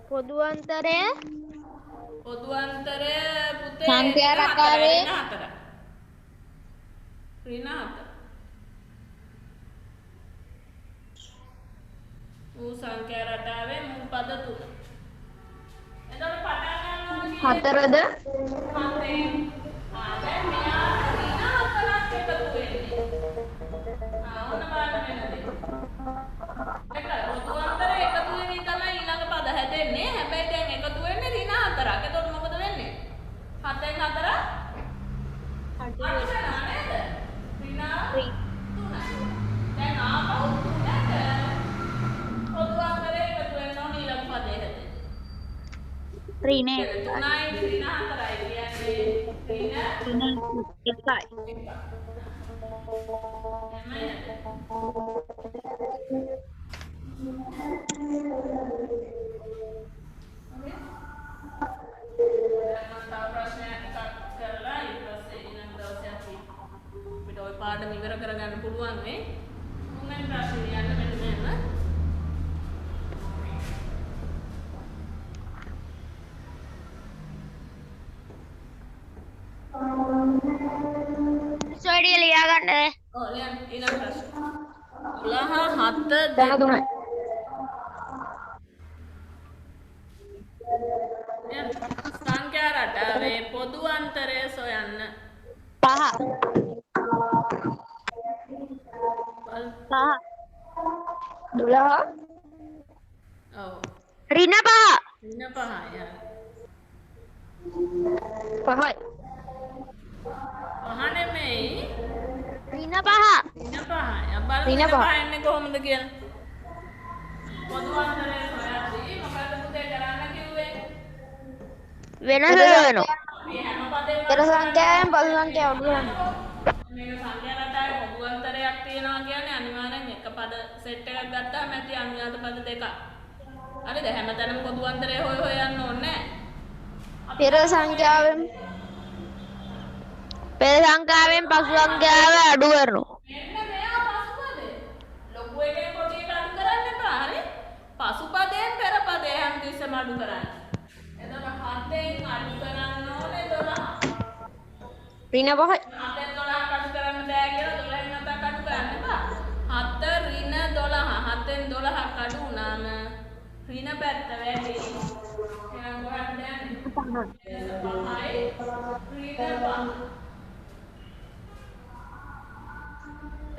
පොදු අන්තරය පොදු අන්තරය පුතේ සංඛ්‍යා රටාවේ ඍණ 4. ඍණ 4. වූ සංඛ්‍යා රටාවේ මුල් පද 3. එතකොට පටන් ගන්නවා 4ද දැන් මෙයා ඍණ 4ක් එකතු වෙන්නේ. ඔන්න බලන්න වෙනදී. ඒක පොදු අන්තරය එකතු වෙමින් තමයි ඊළඟ පද හැදෙන්නේ. හැබැයි දැන් එකතු වෙන්නේ ඍණ 4ක්. එතකොට මොකද වෙන්නේ? 7න් 4 8 වෙනවා නේද? ඍණ 3. දැන් ආපහු 3ට පොදු අන්තරය එකතු වෙනවා ඊළඟ පදේ හැදෙන්නේ. ඍණ 3යි ඍණ 4යි කියන්නේ ඍණ 1යි. පාඩම ඉවර කරගන්න පුළුවන් මේ තුන්වෙනි ප්‍රශ්නේ යන්න මෙන්න මෙහෙම. සොයිඩිය ලියා ගන්න. ඔව් ලියන්න ඊළඟ ප්‍රශ්න. 12 7 ධන 3යි. සංඛ්‍යා රටාවේ පොදු අන්තරය සොයන්න. 5 12 ඔව් ඍණ 5 ඍණ 5යි. 5යි. පහ නෙමෙයි ඍණ 5 ඍණ 5යි. බලමු ඍණ ඍණ 5. 5 එන්නේ කොහොමද කියලා. පොදු අන්තරය සොයද්දී මොකද පුතේ කරන්න කිව්වේ? වෙනස වෙනවා. මේ හැම පදෙම පෙර සංඛ්‍යාවෙන් පසු සංඛ්‍යාව අඩු කරන්න. මේක සංඛ්‍යා රටාවේ පොදු අන්තරයක් තියෙනවා කියන්නේ අනිවාර්යෙන් එක පද සෙට් එකක් ගත්තාම ඇති අනුයාත පද දෙකක්. හරිද? හැමතැනම පොදු අන්තරය හොය හොය යන්න ඕනේ නැහැ. පෙර සංඛ්‍යාවෙන් පසු සංඛ්‍යාව අඩු කරනවා. මෙන්න මෙයා පසුපදේ. ලොකු එකේ පොඩි එක අඩු කරන්න එපා. හරි? පසුපදයෙන් පෙර පදේ හැමතිස්සෙම අඩු කරන්න. එතකොට 7ෙන් අඩු කරන්න ඕනේ 12. ඍණ 5යි. 7ෙන් 12ක් අඩු කරන්න බෑ කියලා 12න් 7ක් අඩු කරන්න එපා. 7 ඍණ 12. 7ෙන් 12ක් අඩු වුණාම ඍණ පැත්ත වැඩි. එහෙනම් මොකක්ද යන්නේ? 5යි ඍණ 5.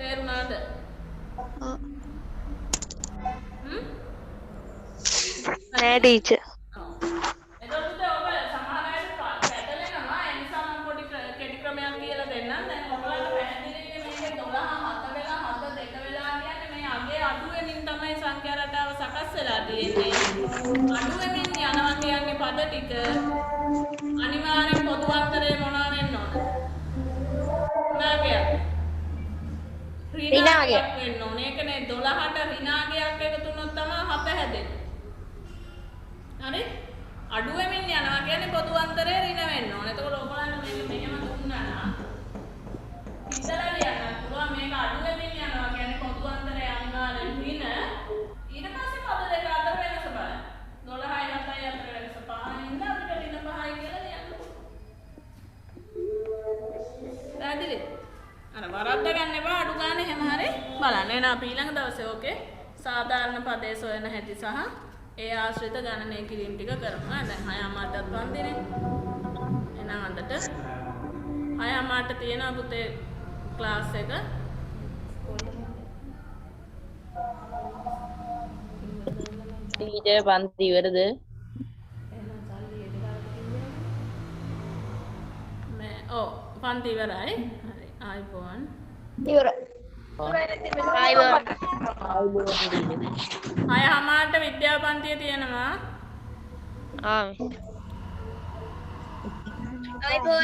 තේරුණාද? නෑ ටීචර්. එතකොට ඔබ සමහර අයට පැටලෙනවා. ඒ නිසා මම පොඩි කෙටි ක්‍රමයක් කියලා දෙන්නම්. දැන් ඔයාලට පැහැදිලිනේ මේකේ 12 7 වෙලා 7 2 වෙලා කියන්නේ මේ අගේ අඩු වෙනින් තමයි සංඛ්‍යා රටාව සකස් වෙලා තියෙන්නේ. අඩු වෙමින් යනවා කියන්නේ පද ටික අනිවාර්යෙන් පොදු අන්තරය මොනවා වෙන්න ඕන? මොනවා කියන්නේ? රිනාගේ. වෙන්න ඕනේ. ඒකනේ 12ට රිනාගයක් එකතු වුණොත් තමයි 7 හැදෙන්නේ. හරි? අඩු වෙමින් යනවා කියන්නේ පොදු අන්තරේ රින වෙන්න ඕනේ. එතකොට ඔයගොල්ලන්ට මේක මෙහෙම දුන්නා නම් ඉතලා ලියන්න පුළුවන් මේක අඩු වෙමින් යනවා කියන්නේ පොදු අන්තරේ අනිවාර්යෙන් රින. ඊට පස්සේ පද දෙක අතර වෙනස බලන්න. 12යි 7යි අතර වෙනස 5යි ඉඳන් අපිට රින 5යි කියලා ලියන්න පුළුවන්. පැහැදිලි? අර වරද්ද ගන්න එපා අඩු ගන්න එහෙම හරි බලන්න. එහෙනම් අපි ඊළඟ දවසේ ඕකේ සාධාරණ පදේ සොයන හැටි සහ ඒ ආශ්‍රිත ගණනය කිරීම ටික කරනවා. දැන් 6:00ටත් වන්දිනේ. එහෙනම් අදට 6:00ට තියෙනවා පුතේ ක්ලාස් එක. ටීචර් පන්ති ඉවරද? මේ පන්ති ඉවරයි. හරි ආයිබෝන්. ඉවරයි. ආයිබෝන්. 6:00ට විද්‍යා පන්තිය තියෙනවා. ආ. අයිබෝන්